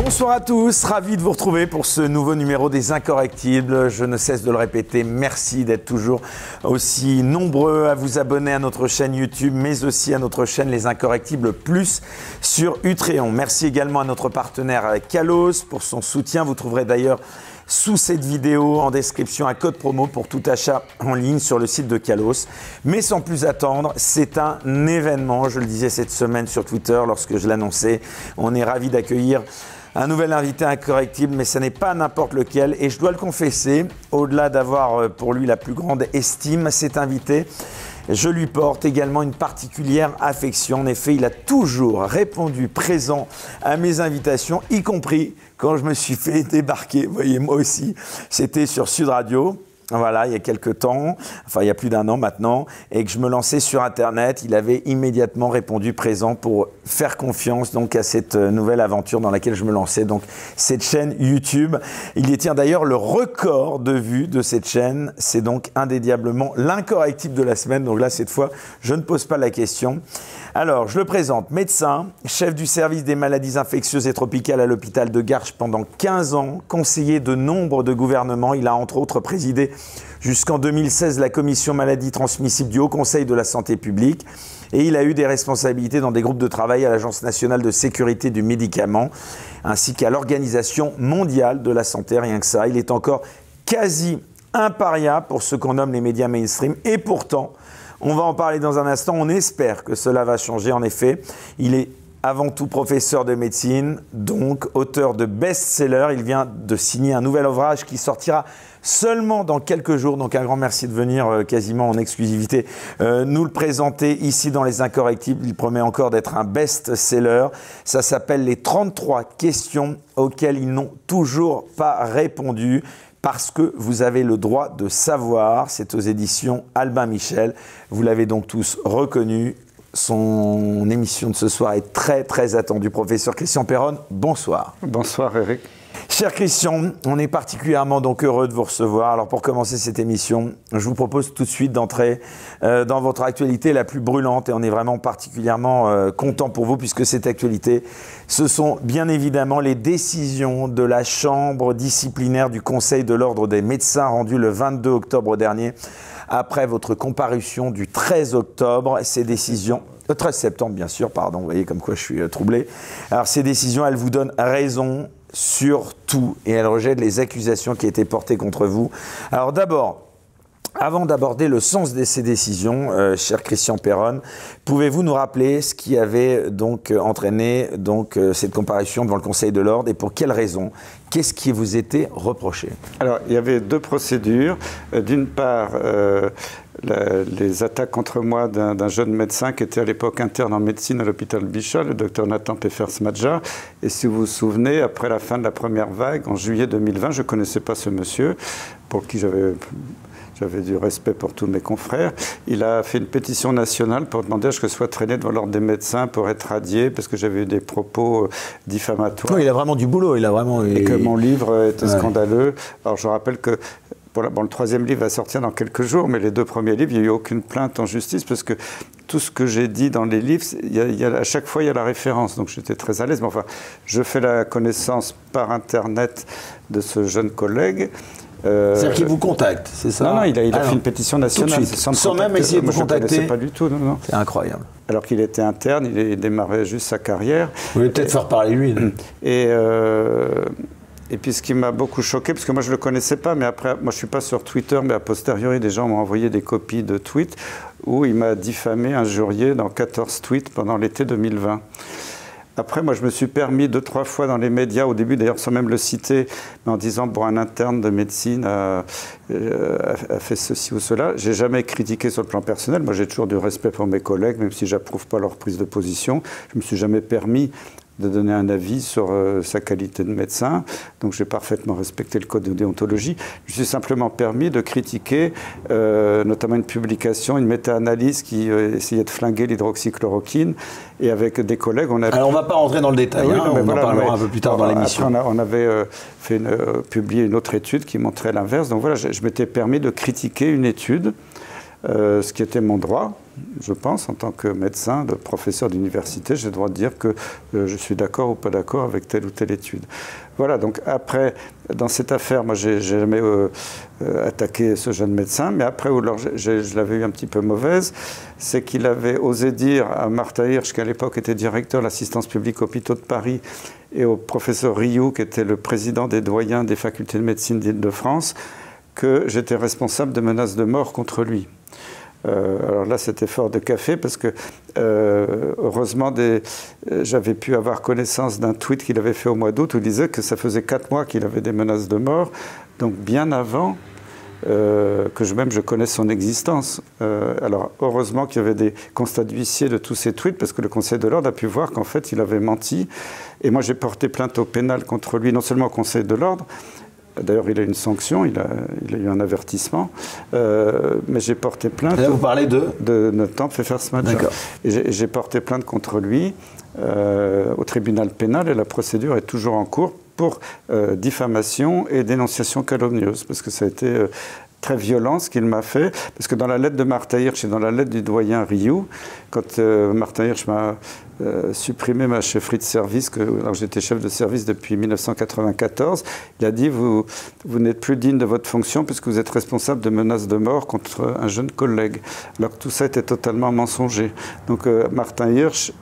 Bonsoir à tous, ravi de vous retrouver pour ce nouveau numéro des Incorrectibles. Je ne cesse de le répéter, merci d'être toujours aussi nombreux à vous abonner à notre chaîne YouTube, mais aussi à notre chaîne Les Incorrectibles Plus sur Utréon. Merci également à notre partenaire Kalos pour son soutien. Vous trouverez d'ailleurs sous cette vidéo en description un code promo pour tout achat en ligne sur le site de Kalos. Mais sans plus attendre, c'est un événement, je le disais cette semaine sur Twitter lorsque je l'annonçais. On est ravis d'accueillir un nouvel invité incorrectible, mais ce n'est pas n'importe lequel. Et je dois le confesser, au-delà d'avoir pour lui la plus grande estime, cet invité, je lui porte également une particulière affection. En effet, il a toujours répondu présent à mes invitations, y compris quand je me suis fait débarquer. Vous voyez, moi aussi, c'était sur Sud Radio. Voilà, il y a quelques temps, enfin il y a plus d'un an maintenant, et que je me lançais sur Internet, il avait immédiatement répondu présent pour faire confiance donc à cette nouvelle aventure dans laquelle je me lançais, donc cette chaîne YouTube. Il détient d'ailleurs le record de vues de cette chaîne, c'est donc indéniablement l'incorrectible de la semaine, donc là cette fois je ne pose pas la question. Alors, je le présente, médecin, chef du service des maladies infectieuses et tropicales à l'hôpital de Garches pendant 15 ans, conseiller de nombre de gouvernements. Il a entre autres présidé jusqu'en 2016 la commission maladies transmissibles du Haut Conseil de la santé publique. Et il a eu des responsabilités dans des groupes de travail à l'Agence nationale de sécurité du médicament, ainsi qu'à l'Organisation mondiale de la santé, rien que ça. Il est encore quasi impariable pour ce qu'on nomme les médias mainstream, et pourtant, on va en parler dans un instant, on espère que cela va changer. En effet, il est avant tout professeur de médecine, donc auteur de best-seller. Il vient de signer un nouvel ouvrage qui sortira seulement dans quelques jours. Donc un grand merci de venir quasiment en exclusivité nous le présenter ici dans Les Incorrectibles. Il promet encore d'être un best-seller. Ça s'appelle les 33 questions auxquelles ils n'ont toujours pas répondu. Parce que vous avez le droit de savoir, c'est aux éditions Albin Michel. Vous l'avez donc tous reconnu. Son émission de ce soir est très très attendue. Professeur Christian Perron, bonsoir. Bonsoir Eric. Cher Christian, on est particulièrement donc heureux de vous recevoir. Alors pour commencer cette émission, je vous propose tout de suite d'entrer dans votre actualité la plus brûlante et on est vraiment particulièrement content pour vous puisque cette actualité, ce sont bien évidemment les décisions de la chambre disciplinaire du Conseil de l'Ordre des médecins rendues le 22 octobre dernier après votre comparution du 13 octobre. Ces décisions... 13 septembre bien sûr, pardon, vous voyez comme quoi je suis troublé. Alors ces décisions, elles vous donnent raison sur tout et elles rejettent les accusations qui étaient portées contre vous. Alors d'abord, avant d'aborder le sens de ces décisions, cher Christian Perron, pouvez-vous nous rappeler ce qui avait donc entraîné cette comparution devant le Conseil de l'Ordre et pour quelles raisons? Qu'est-ce qui vous était reproché? Alors, il y avait deux procédures. D'une part, les attaques contre moi d'un jeune médecin qui était à l'époque interne en médecine à l'hôpital Bichat, le docteur Nathan Peffers-Madja. Et si vous vous souvenez, après la fin de la première vague, en juillet 2020, je ne connaissais pas ce monsieur, pour qui j'avais du respect pour tous mes confrères. Il a fait une pétition nationale pour demander à ce que je sois traîné devant l'ordre des médecins pour être radié, parce que j'avais eu des propos diffamatoires. Oui, il a vraiment du boulot. Et que mon livre était scandaleux. Alors je rappelle que le troisième livre va sortir dans quelques jours, mais les deux premiers livres, il n'y a eu aucune plainte en justice, parce que tout ce que j'ai dit dans les livres, à chaque fois, il y a la référence. Donc j'étais très à l'aise. Mais enfin, je fais la connaissance par Internet de ce jeune collègue. C'est-à-dire qu'il vous contacte, c'est ça? Non, il a fait une pétition nationale. Sans même essayer de vous contacter? Pas du tout, non. C'est incroyable. Alors qu'il était interne, il démarrait juste sa carrière. Vous voulez peut-être faire parler lui. Et puis ce qui m'a beaucoup choqué, parce que moi je ne le connaissais pas, mais après, moi je ne suis pas sur Twitter, mais a posteriori, des gens m'ont envoyé des copies de tweets où il m'a diffamé, injurié dans 14 tweets pendant l'été 2020. Après, moi, je me suis permis 2-3 fois dans les médias, au début d'ailleurs sans même le citer, mais en disant, bon, un interne de médecine a fait ceci ou cela. J'ai jamais critiqué sur le plan personnel. Moi, j'ai toujours du respect pour mes collègues, même si j'approuve pas leur prise de position. Je me suis jamais permis de donner un avis sur sa qualité de médecin. Donc j'ai parfaitement respecté le code de déontologie. Je me suis simplement permis de critiquer notamment une publication, une méta-analyse qui essayait de flinguer l'hydroxychloroquine. Et avec des collègues, on a... Alors on ne va pas rentrer dans le détail, on en parlera un peu plus tard dans l'émission. On avait publié une autre étude qui montrait l'inverse. Donc voilà, je m'étais permis de critiquer une étude ce qui était mon droit, je pense, en tant que médecin, de professeur d'université, j'ai le droit de dire que je suis d'accord ou pas d'accord avec telle ou telle étude. Voilà, donc après, dans cette affaire, moi, j'ai jamais attaqué ce jeune médecin, mais après, je l'avais eu un petit peu mauvaise, c'est qu'il avait osé dire à Martha Hirsch, qui à l'époque était directeur de l'assistance publique hôpitaux de Paris, et au professeur Rioux, qui était le président des doyens des facultés de médecine d'Île-de-France, que j'étais responsable de menaces de mort contre lui. Alors là, c'était fort de café parce que, heureusement, j'avais pu avoir connaissance d'un tweet qu'il avait fait au mois d'août où il disait que ça faisait 4 mois qu'il avait des menaces de mort, donc bien avant que je connaisse son existence. Alors, heureusement qu'il y avait des constats d'huissier de tous ces tweets parce que le Conseil de l'Ordre a pu voir qu'en fait, il avait menti. Et moi, j'ai porté plainte au pénal contre lui, non seulement au Conseil de l'Ordre, d'ailleurs, il a une sanction, il a eu un avertissement, mais j'ai porté plainte. Là, vous parlez de notre temps Pfeffersmacher. D'accord. Et j'ai porté plainte contre lui au tribunal pénal et la procédure est toujours en cours pour diffamation et dénonciation calomnieuse, parce que ça a été très violent ce qu'il m'a fait, parce que dans la lettre de Martha Hirsch et dans la lettre du doyen Rioux, quand Martha Hirsch m'a supprimé ma chefferie de service, alors j'étais chef de service depuis 1994, il a dit vous n'êtes plus digne de votre fonction puisque vous êtes responsable de menaces de mort contre un jeune collègue. Alors que tout ça était totalement mensonger. Donc Martin Hirsch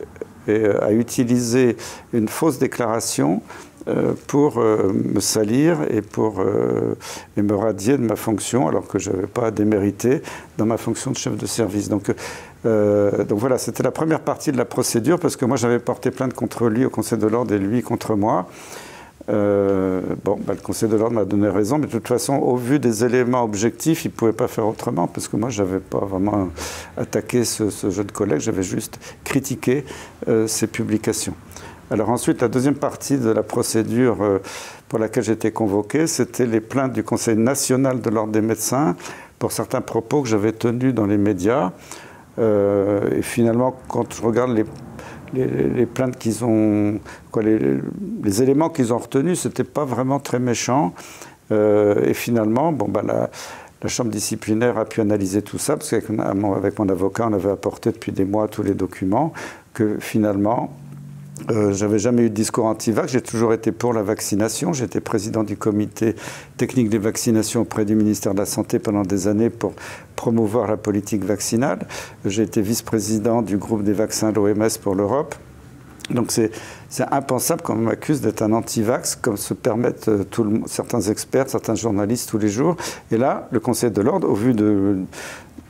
a utilisé une fausse déclaration pour me salir et pour me radier de ma fonction, alors que je n'avais pas à démériter dans ma fonction de chef de service. Donc voilà, c'était la première partie de la procédure, parce que moi j'avais porté plainte contre lui au Conseil de l'Ordre et lui contre moi. Le Conseil de l'Ordre m'a donné raison, mais de toute façon, au vu des éléments objectifs, il ne pouvait pas faire autrement, parce que moi je n'avais pas vraiment attaqué ce jeune collègue, j'avais juste critiqué ses publications. Alors ensuite, la deuxième partie de la procédure pour laquelle j'étais convoqué, c'était les plaintes du Conseil national de l'Ordre des médecins pour certains propos que j'avais tenus dans les médias. Et finalement, quand je regarde les plaintes qu'ils ont, les éléments qu'ils ont retenus, ce n'était pas vraiment très méchant. Et finalement, la Chambre disciplinaire a pu analyser tout ça, parce qu'avec mon avocat, on avait apporté depuis des mois tous les documents, que finalement, j'avais jamais eu de discours anti-vax, j'ai toujours été pour la vaccination. J'étais président du comité technique des vaccinations auprès du ministère de la Santé pendant des années pour promouvoir la politique vaccinale. J'ai été vice-président du groupe des vaccins de l'OMS pour l'Europe. Donc c'est impensable qu'on m'accuse d'être un anti-vax, comme se permettent certains experts, certains journalistes tous les jours. Et là, le Conseil de l'Ordre, au vu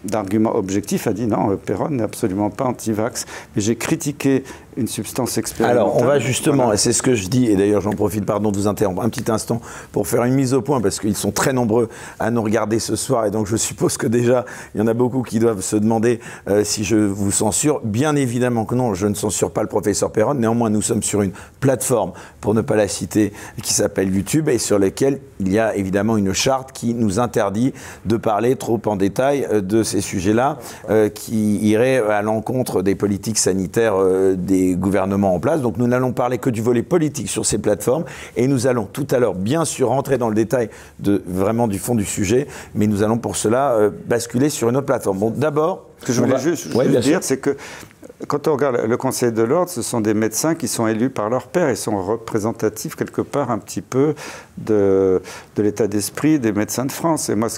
d'arguments objectifs, a dit non, Péronne n'est absolument pas anti-vax. Mais j'ai critiqué une substance expérimentale. Alors, on va justement, et c'est ce que je dis, et d'ailleurs j'en profite, pardon de vous interrompre un petit instant, pour faire une mise au point, parce qu'ils sont très nombreux à nous regarder ce soir, et donc je suppose que déjà, il y en a beaucoup qui doivent se demander si je vous censure. Bien évidemment que non, je ne censure pas le professeur Péronne, néanmoins nous sommes sur une plateforme, pour ne pas la citer, qui s'appelle YouTube, et sur laquelle il y a évidemment une charte qui nous interdit de parler trop en détail de ces sujets-là, qui iraient à l'encontre des politiques sanitaires des gouvernements en place. Donc nous n'allons parler que du volet politique sur ces plateformes, et nous allons tout à l'heure bien sûr rentrer dans le détail vraiment du fond du sujet, mais nous allons pour cela basculer sur une autre plateforme. Bon, d'abord, ce que je voulais juste dire, c'est que quand on regarde le Conseil de l'Ordre, ce sont des médecins qui sont élus par leur pairs. Ils sont représentatifs quelque part un petit peu de l'état d'esprit des médecins de France. Et moi,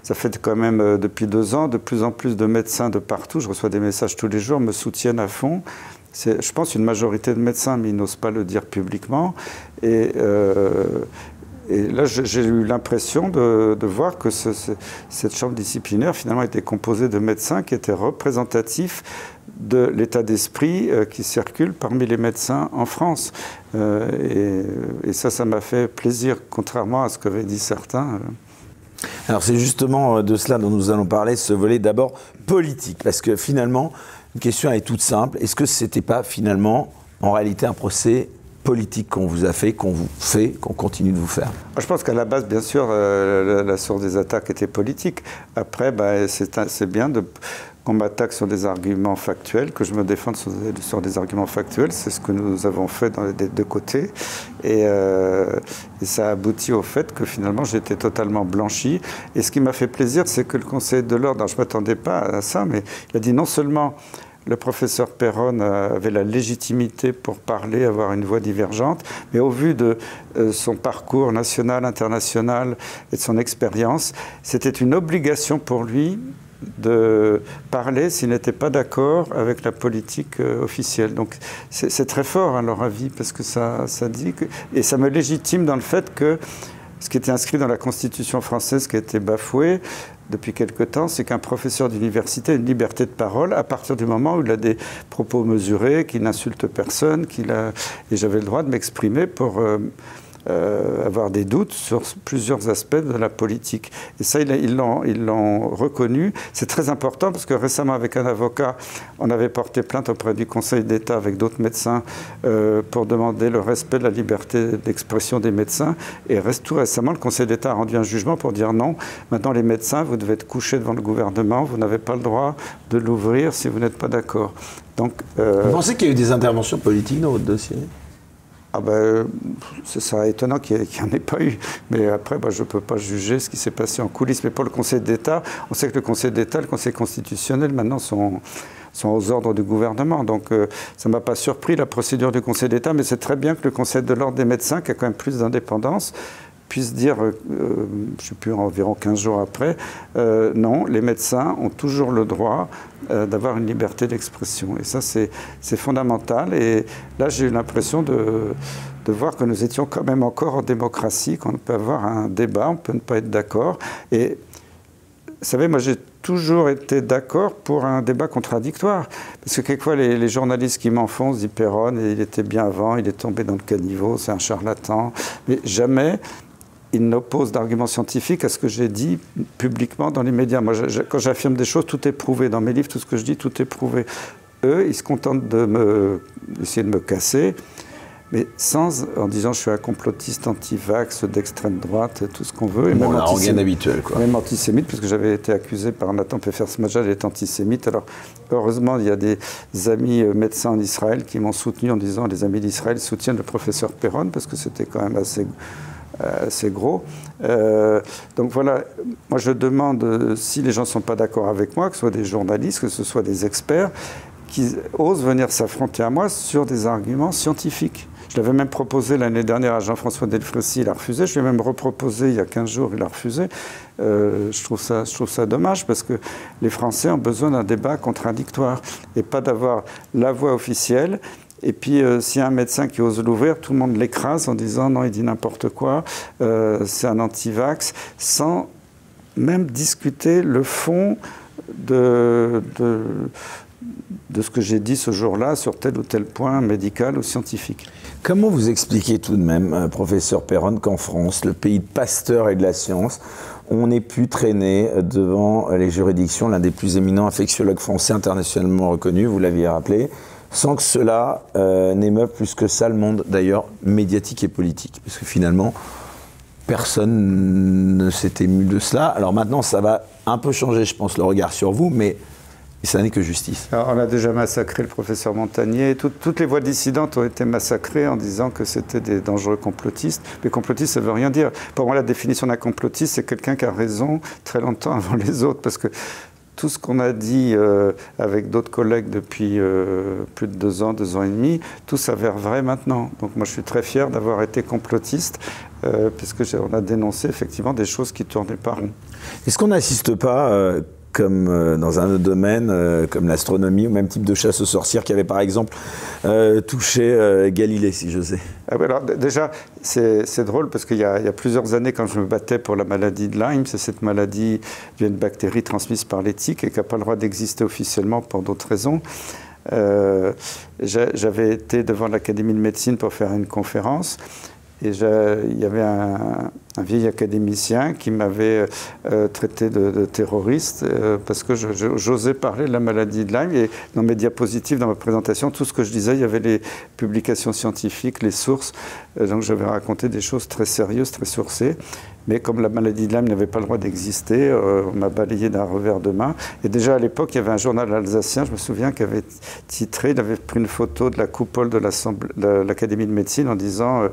ça fait quand même depuis 2 ans, de plus en plus de médecins de partout, je reçois des messages tous les jours, me soutiennent à fond. C'est, je pense, une majorité de médecins, mais ils n'osent pas le dire publiquement. Et là, j'ai eu l'impression de voir que cette chambre disciplinaire, finalement, était composée de médecins qui étaient représentatifs de l'état d'esprit qui circule parmi les médecins en France. Et ça m'a fait plaisir, contrairement à ce qu'avaient dit certains. Alors c'est justement de cela dont nous allons parler, ce volet d'abord politique, parce que finalement, une question est toute simple. Est-ce que ce n'était pas finalement, en réalité, un procès politique qu'on vous a fait, qu'on vous fait, qu'on continue de vous faire? Je pense qu'à la base, bien sûr, la source des attaques était politique. Après, c'est bien qu'on m'attaque sur des arguments factuels, que je me défende sur des arguments factuels. C'est ce que nous avons fait des deux côtés. Et ça a abouti au fait que finalement j'étais totalement blanchi. Et ce qui m'a fait plaisir, c'est que le Conseil de l'Ordre, je ne m'attendais pas à ça, mais il a dit non seulement le professeur Péronne avait la légitimité pour parler, avoir une voix divergente, mais au vu de son parcours national, international et de son expérience, c'était une obligation pour lui de parler s'il n'était pas d'accord avec la politique officielle. Donc c'est très fort à leur avis, parce que ça dit que... Et ça me légitime dans le fait que ce qui était inscrit dans la Constitution française, qui a été bafoué depuis quelque temps, c'est qu'un professeur d'université a une liberté de parole à partir du moment où il a des propos mesurés, qu'il n'insulte personne, et j'avais le droit de m'exprimer pour avoir des doutes sur plusieurs aspects de la politique. Et ça, ils l'ont reconnu. C'est très important parce que récemment, avec un avocat, on avait porté plainte auprès du Conseil d'État avec d'autres médecins pour demander le respect de la liberté d'expression des médecins. Et tout récemment, le Conseil d'État a rendu un jugement pour dire non, maintenant les médecins, vous devez être couchés devant le gouvernement, vous n'avez pas le droit de l'ouvrir si vous n'êtes pas d'accord. Donc, vous pensez qu'il y a eu des interventions politiques dans votre dossier ? Ah ben, ça serait étonnant qu'il n'y en ait pas eu. Mais après, je ne peux pas juger ce qui s'est passé en coulisses. Mais pour le Conseil d'État, on sait que le Conseil d'État, le Conseil constitutionnel, maintenant, sont aux ordres du gouvernement. Donc, ça ne m'a pas surpris, la procédure du Conseil d'État. Mais c'est très bien que le Conseil de l'Ordre des médecins, qui a quand même plus d'indépendance, puisse dire, je ne sais plus, environ 15 jours après, non, les médecins ont toujours le droit d'avoir une liberté d'expression. Et ça, c'est fondamental. Et là, j'ai eu l'impression de voir que nous étions quand même encore en démocratie, qu'on peut avoir un débat, on peut ne pas être d'accord. Et vous savez, moi, j'ai toujours été d'accord pour un débat contradictoire. Parce que quelquefois, les journalistes qui m'enfoncent disent Péronne, il était bien avant, il est tombé dans le caniveau, c'est un charlatan. Mais jamais il n'oppose d'arguments scientifiques à ce que j'ai dit publiquement dans les médias. Moi, quand j'affirme des choses, tout est prouvé. Dans mes livres, tout ce que je dis, tout est prouvé. Eux, ils se contentent d'essayer de me casser, mais en disant je suis un complotiste anti-vax, d'extrême droite, tout ce qu'on veut. Et bon, même organe habituel, quoi. Même antisémite, parce que j'avais été accusé par Nathan Pfeffer-Smajal d'être antisémite. Alors, heureusement, il y a des amis médecins en Israël qui m'ont soutenu en disant les amis d'Israël soutiennent le professeur Péronne, parce que c'était quand même assez gros. Donc voilà, moi je demande, si les gens ne sont pas d'accord avec moi, que ce soit des journalistes, que ce soit des experts, qui osent venir s'affronter à moi sur des arguments scientifiques. Je l'avais même proposé l'année dernière à Jean-François Delfrécy, il a refusé. Je lui ai même reproposé il y a 15 jours, il a refusé. Je trouve ça dommage parce que les Français ont besoin d'un débat contradictoire et pas d'avoir la voix officielle. Et puis, s'il y a un médecin qui ose l'ouvrir, tout le monde l'écrase en disant non, il dit n'importe quoi, c'est un anti-vax, sans même discuter le fond de ce que j'ai dit ce jour-là sur tel ou tel point médical ou scientifique. Comment vous expliquez tout de même, professeur Péronne, qu'en France, le pays de Pasteur et de la science, on ait pu traîner devant les juridictions l'un des plus éminents infectiologues français internationalement reconnu, vous l'aviez rappelé, sans que cela n'émeuve plus que ça le monde, d'ailleurs, médiatique et politique. Parce que finalement, personne ne s'est ému de cela. Alors maintenant, ça va un peu changer, je pense, le regard sur vous, mais ça n'est que justice. Alors, on a déjà massacré le professeur Montagnier. Toutes les voix dissidentes ont été massacrées en disant que c'était des dangereux complotistes. Mais complotiste, ça ne veut rien dire. Pour moi, la définition d'un complotiste, c'est quelqu'un qui a raison très longtemps avant les autres. Parce que tout ce qu'on a dit avec d'autres collègues depuis plus de 2 ans et demi, tout s'avère vrai maintenant. Donc moi, je suis très fier d'avoir été complotiste, puisqu'on a dénoncé effectivement des choses qui ne tournaient pas rond. Est-ce qu'on n'assiste pas, comme dans un autre domaine, comme l'astronomie, au même type de chasse aux sorcières qui avait par exemple touché Galilée, si je sais? Alors déjà, c'est drôle parce qu'il y a plusieurs années, quand je me battais pour la maladie de Lyme, c'est cette maladie d'une bactérie transmise par les tiques et qui n'a pas le droit d'exister officiellement pour d'autres raisons. J'avais été devant l'Académie de médecine pour faire une conférence. Et il y avait un vieil académicien qui m'avait traité de terroriste parce que j'osais parler de la maladie de Lyme. Et dans mes diapositives, dans ma présentation, tout ce que je disais, il y avait les publications scientifiques, les sources. Donc j'avais raconté des choses très sérieuses, très sourcées. Mais comme la maladie de Lyme n'avait pas le droit d'exister, on m'a balayé d'un revers de main. Et déjà à l'époque, il y avait un journal alsacien, je me souviens, qui avait titré, il avait pris une photo de la coupole de l'Académie de médecine en disant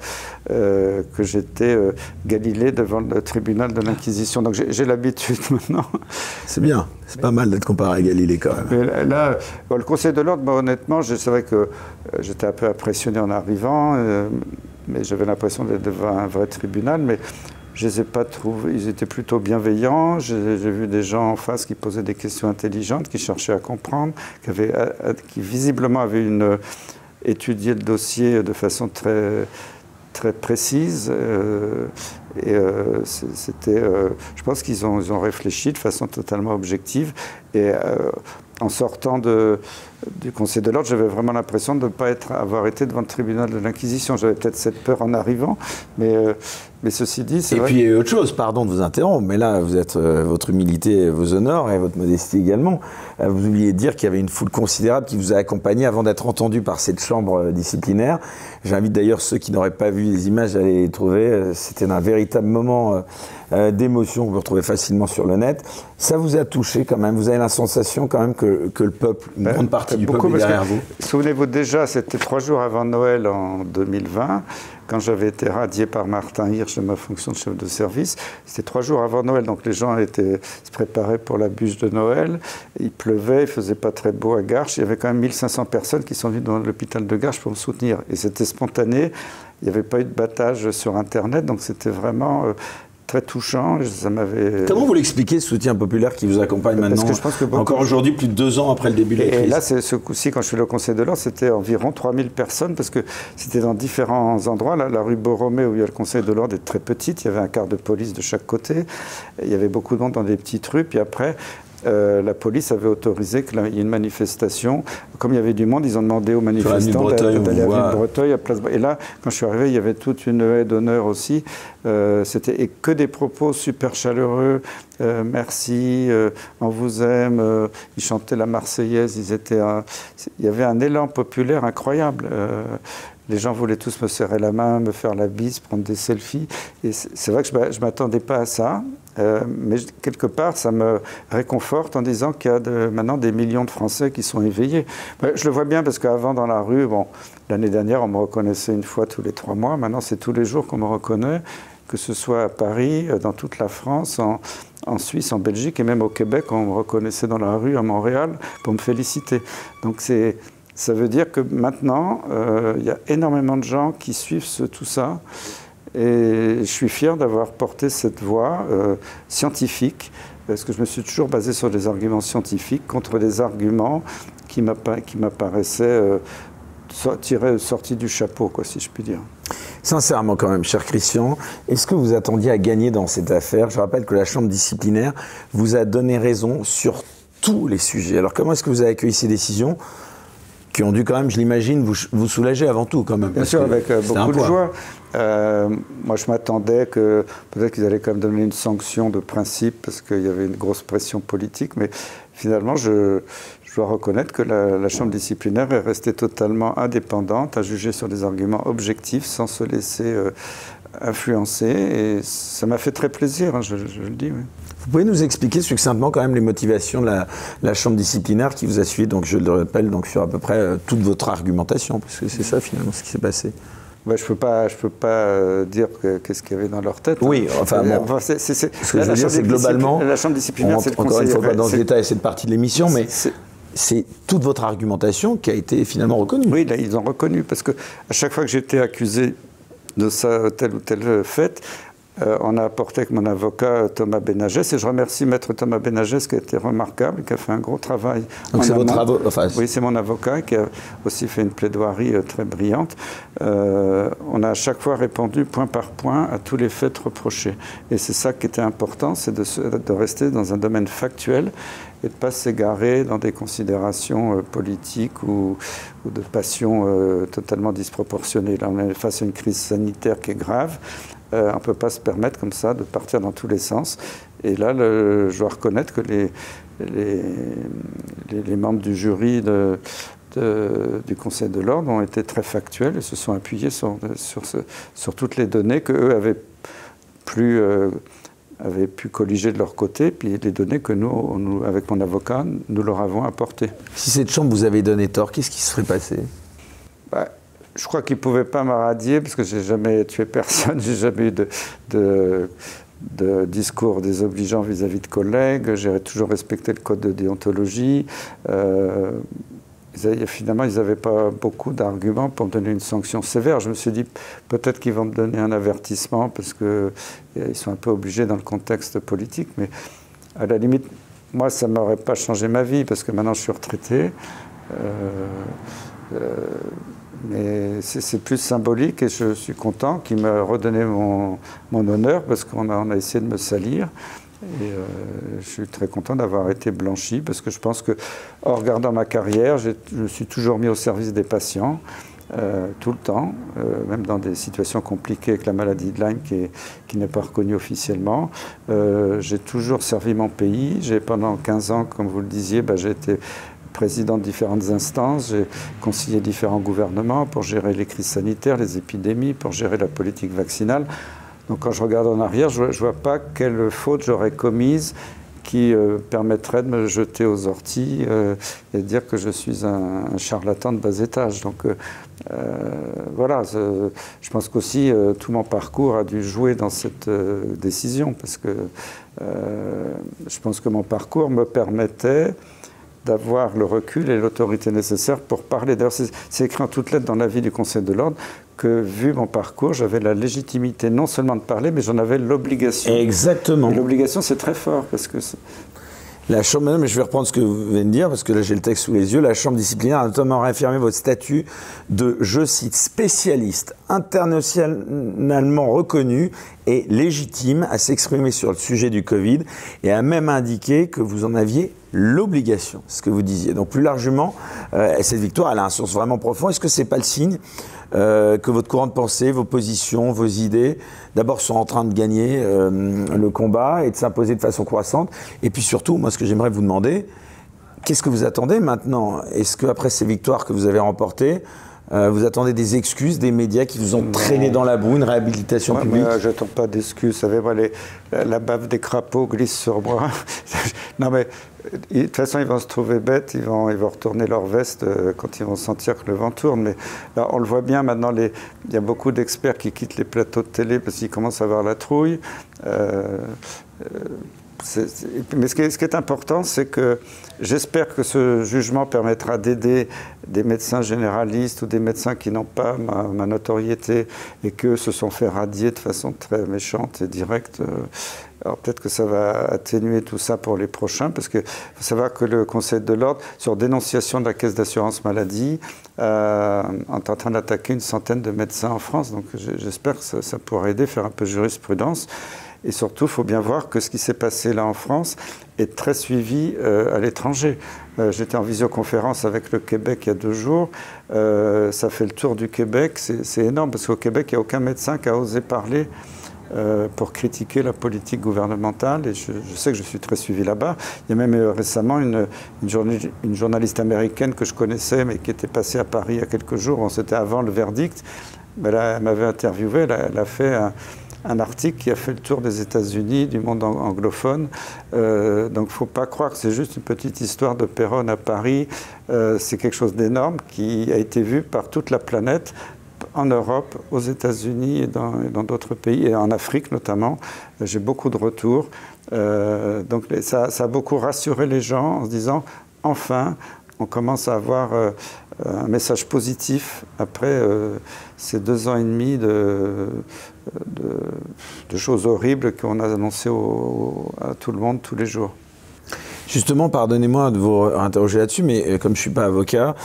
que j'étais Galilée devant le tribunal de l'Inquisition. Donc j'ai l'habitude maintenant. C'est bien, c'est pas mal d'être comparé à Galilée quand même. Mais là, le Conseil de l'Ordre, honnêtement, c'est vrai que j'étais un peu impressionné en arrivant, mais j'avais l'impression d'être devant un vrai tribunal. Mais je les ai pas trouvés, ils étaient plutôt bienveillants. J'ai vu des gens en face qui posaient des questions intelligentes, qui cherchaient à comprendre, qui visiblement avaient étudié le dossier de façon très, très précise. Je pense qu'ils ont réfléchi de façon totalement objective. Et en sortant du Conseil de l'Ordre, j'avais vraiment l'impression de ne pas avoir été devant le tribunal de l'Inquisition. J'avais peut-être cette peur en arrivant, mais ceci dit, c'est vrai. Et puis il y a autre chose, pardon de vous interrompre, mais là, vous êtes, votre humilité vous honore et votre modestie également. Vous oubliez de dire qu'il y avait une foule considérable qui vous a accompagné avant d'être entendu par cette chambre disciplinaire. J'invite d'ailleurs ceux qui n'auraient pas vu les images à les trouver. C'était un véritable moment d'émotion que vous retrouvez facilement sur le net. Ça vous a touché quand même? Vous avez la sensation quand même que le peuple, une grande partie du peuple est derrière vous? Souvenez-vous déjà, c'était 3 jours avant Noël en 2020, quand j'avais été radié par Martin Hirsch de ma fonction de chef de service. C'était 3 jours avant Noël, donc les gens se préparaient pour la bûche de Noël. Il pleuvait, il faisait pas très beau à Garches. Il y avait quand même 1500 personnes qui sont venues dans l'hôpital de Garches pour me soutenir. Et c'était spontané, il n'y avait pas eu de battage sur Internet, donc c'était vraiment très touchant. Ça m'avait... Comment vous l'expliquez, ce soutien populaire qui vous accompagne maintenant? Parce que je pense que encore aujourd'hui, plus de 2 ans après le début de la crise. Et là, ce coup-ci, quand je suis allé au Conseil de l'Ordre, c'était environ 3000 personnes, parce que c'était dans différents endroits. Là, la rue Borromée, où il y a le Conseil de l'Ordre, est très petite. Il y avait un quart de police de chaque côté. Il y avait beaucoup de monde dans des petites rues. Puis après, la police avait autorisé qu'il y ait une manifestation. Comme il y avait du monde, ils ont demandé aux manifestants d'aller à Villebreteuil, à Place. Et là, quand je suis arrivé, il y avait toute une haie d'honneur aussi. C'était que des propos super chaleureux. Merci, on vous aime. Ils chantaient la Marseillaise. Il y avait un élan populaire incroyable. Les gens voulaient tous me serrer la main, me faire la bise, prendre des selfies. Et c'est vrai que je ne m'attendais pas à ça. Mais quelque part, ça me réconforte en disant qu'il y a maintenant des millions de Français qui sont éveillés. Je le vois bien parce qu'avant, dans la rue, l'année dernière, on me reconnaissait une fois tous les 3 mois. Maintenant, c'est tous les jours qu'on me reconnaît, que ce soit à Paris, dans toute la France, en Suisse, en Belgique et même au Québec, on me reconnaissait dans la rue à Montréal pour me féliciter. Donc ça veut dire que maintenant, il y a énormément de gens qui suivent tout ça. Et je suis fier d'avoir porté cette voix scientifique, parce que je me suis toujours basé sur des arguments scientifiques contre des arguments qui m'apparaissaient sortis du chapeau, quoi, si je puis dire. Sincèrement quand même, cher Christian, est-ce que vous attendiez à gagner dans cette affaire? Je rappelle que la Chambre disciplinaire vous a donné raison sur tous les sujets. Alors comment est-ce que vous avez accueilli ces décisions qui ont dû quand même, je l'imagine, vous soulager avant tout quand même? Bien sûr, avec beaucoup de joie. Moi, je m'attendais que peut-être qu'ils allaient quand même donner une sanction de principe parce qu'il y avait une grosse pression politique, mais finalement, je dois reconnaître que la Chambre disciplinaire est restée totalement indépendante, à juger sur des arguments objectifs sans se laisser influencer, et ça m'a fait très plaisir, hein, je le dis. Oui. Vous pouvez nous expliquer succinctement quand même les motivations de la Chambre disciplinaire qui vous a suivi, donc je le rappelle, donc sur à peu près toute votre argumentation, parce que c'est ça finalement ce qui s'est passé. Ben, je peux pas dire qu'est-ce qu'il y avait dans leur tête. Oui, enfin bon. Ce que je veux dire, c'est globalement, la Chambre disciplinaire, c'est le conseil. Encore une fois, pas dans ce détail cette partie de l'émission, mais c'est toute votre argumentation qui a été finalement reconnue. Oui, là, ils ont reconnu, parce que à chaque fois que j'étais accusé de ça, telle ou telle fait, on a apporté avec mon avocat Thomas Benagès, et je remercie Maître Thomas Benagès qui a été remarquable, qui a fait un gros travail. Donc c'est votre avocat? Enfin, oui, c'est mon avocat qui a aussi fait une plaidoirie très brillante. On a à chaque fois répondu point par point à tous les faits reprochés. Et c'est ça qui était important, c'est de rester dans un domaine factuel et de ne pas s'égarer dans des considérations politiques ou de passions totalement disproportionnées. Là, on est face à une crise sanitaire qui est grave. On ne peut pas se permettre comme ça de partir dans tous les sens. Et là, je dois reconnaître que les membres du jury du Conseil de l'Ordre ont été très factuels et se sont appuyés sur toutes les données qu'eux avaient avaient pu colliger de leur côté, puis les données que nous, avec mon avocat, nous leur avons apportées. Si cette chambre vous avait donné tort, qu'est-ce qui se serait passé? Je crois qu'ils ne pouvaient pas m'irradier, parce que je n'ai jamais tué personne, je n'ai jamais eu de discours désobligeants vis-à-vis de collègues, j'ai toujours respecté le code de déontologie. Finalement, ils n'avaient pas beaucoup d'arguments pour me donner une sanction sévère. Je me suis dit, peut-être qu'ils vont me donner un avertissement, parce qu'ils sont un peu obligés dans le contexte politique. Mais à la limite, moi, ça ne m'aurait pas changé ma vie, parce que maintenant, je suis retraité. Mais c'est plus symbolique, et je suis content qu'il m'ait redonné mon honneur, parce qu'on a essayé de me salir. Et je suis très content d'avoir été blanchi, parce que je pense que, en regardant ma carrière, je me suis toujours mis au service des patients, tout le temps, même dans des situations compliquées avec la maladie de Lyme qui n'est pas reconnue officiellement. J'ai toujours servi mon pays. Pendant 15 ans, comme vous le disiez, j'ai été président de différentes instances, j'ai conseillé différents gouvernements pour gérer les crises sanitaires, les épidémies, pour gérer la politique vaccinale. Donc quand je regarde en arrière, je ne vois pas quelle faute j'aurais commise qui permettrait de me jeter aux orties et de dire que je suis un charlatan de bas étage. Donc voilà, je pense qu'aussi tout mon parcours a dû jouer dans cette décision, parce que je pense que mon parcours me permettait d'avoir le recul et l'autorité nécessaire pour parler. D'ailleurs, c'est écrit en toutes lettres dans l'avis du Conseil de l'Ordre que, vu mon parcours, j'avais la légitimité non seulement de parler, mais j'en avais l'obligation. Exactement. L'obligation, c'est très fort, parce que... La Chambre, mais je vais reprendre ce que vous venez de dire, parce que là j'ai le texte sous les yeux, la Chambre disciplinaire a notamment réaffirmé votre statut de, je cite, spécialiste internationalement reconnu et légitime à s'exprimer sur le sujet du Covid, et a même indiqué que vous en aviez l'obligation, ce que vous disiez. Donc plus largement, cette victoire, elle a un sens vraiment profond. Est-ce que ce n'est pas le signe que votre courant de pensée, vos positions, vos idées, d'abord sont en train de gagner le combat et de s'imposer de façon croissante? Et puis surtout, moi ce que j'aimerais vous demander, qu'est-ce que vous attendez maintenant? Est-ce qu'après ces victoires que vous avez remportées, vous attendez des excuses des médias qui vous ont traîné dans la boue, une réhabilitation publique? Je n'attends pas d'excuses. Vous savez, moi, la bave des crapauds glisse sur moi. Non, mais de toute façon, ils vont se trouver bêtes, ils vont retourner leur veste quand ils vont sentir que le vent tourne. Mais là, on le voit bien maintenant, il y a beaucoup d'experts qui quittent les plateaux de télé parce qu'ils commencent à avoir la trouille. Mais ce qui est important, c'est que j'espère que ce jugement permettra d'aider des médecins généralistes ou des médecins qui n'ont pas ma notoriété et qui se sont fait radier de façon très méchante et directe. Alors peut-être que ça va atténuer tout ça pour les prochains, parce qu'il faut savoir que le Conseil de l'Ordre, sur dénonciation de la Caisse d'assurance maladie, est en train d'attaquer une centaine de médecins en France. Donc j'espère que ça pourra aider, faire un peu jurisprudence. Et surtout, il faut bien voir que ce qui s'est passé là en France est très suivi à l'étranger. J'étais en visioconférence avec le Québec il y a 2 jours. Ça fait le tour du Québec. C'est énorme, parce qu'au Québec, il n'y a aucun médecin qui a osé parler pour critiquer la politique gouvernementale. Et je sais que je suis très suivi là-bas. Il y a même récemment une journaliste américaine que je connaissais, mais qui était passée à Paris il y a quelques jours. C'était avant le verdict. Mais là, elle m'avait interviewé. Elle a fait un article qui a fait le tour des États-Unis, du monde anglophone. Donc il ne faut pas croire que c'est juste une petite histoire de Péronne à Paris. C'est quelque chose d'énorme qui a été vu par toute la planète, en Europe, aux États-Unis et dans d'autres pays, et en Afrique notamment. J'ai beaucoup de retours. Donc ça a beaucoup rassuré les gens en se disant, enfin, on commence à avoir un message positif après ces 2 ans et demi de choses horribles qu'on a annoncées à tout le monde tous les jours. Justement, pardonnez-moi de vous interroger là-dessus, mais comme je ne suis pas avocat,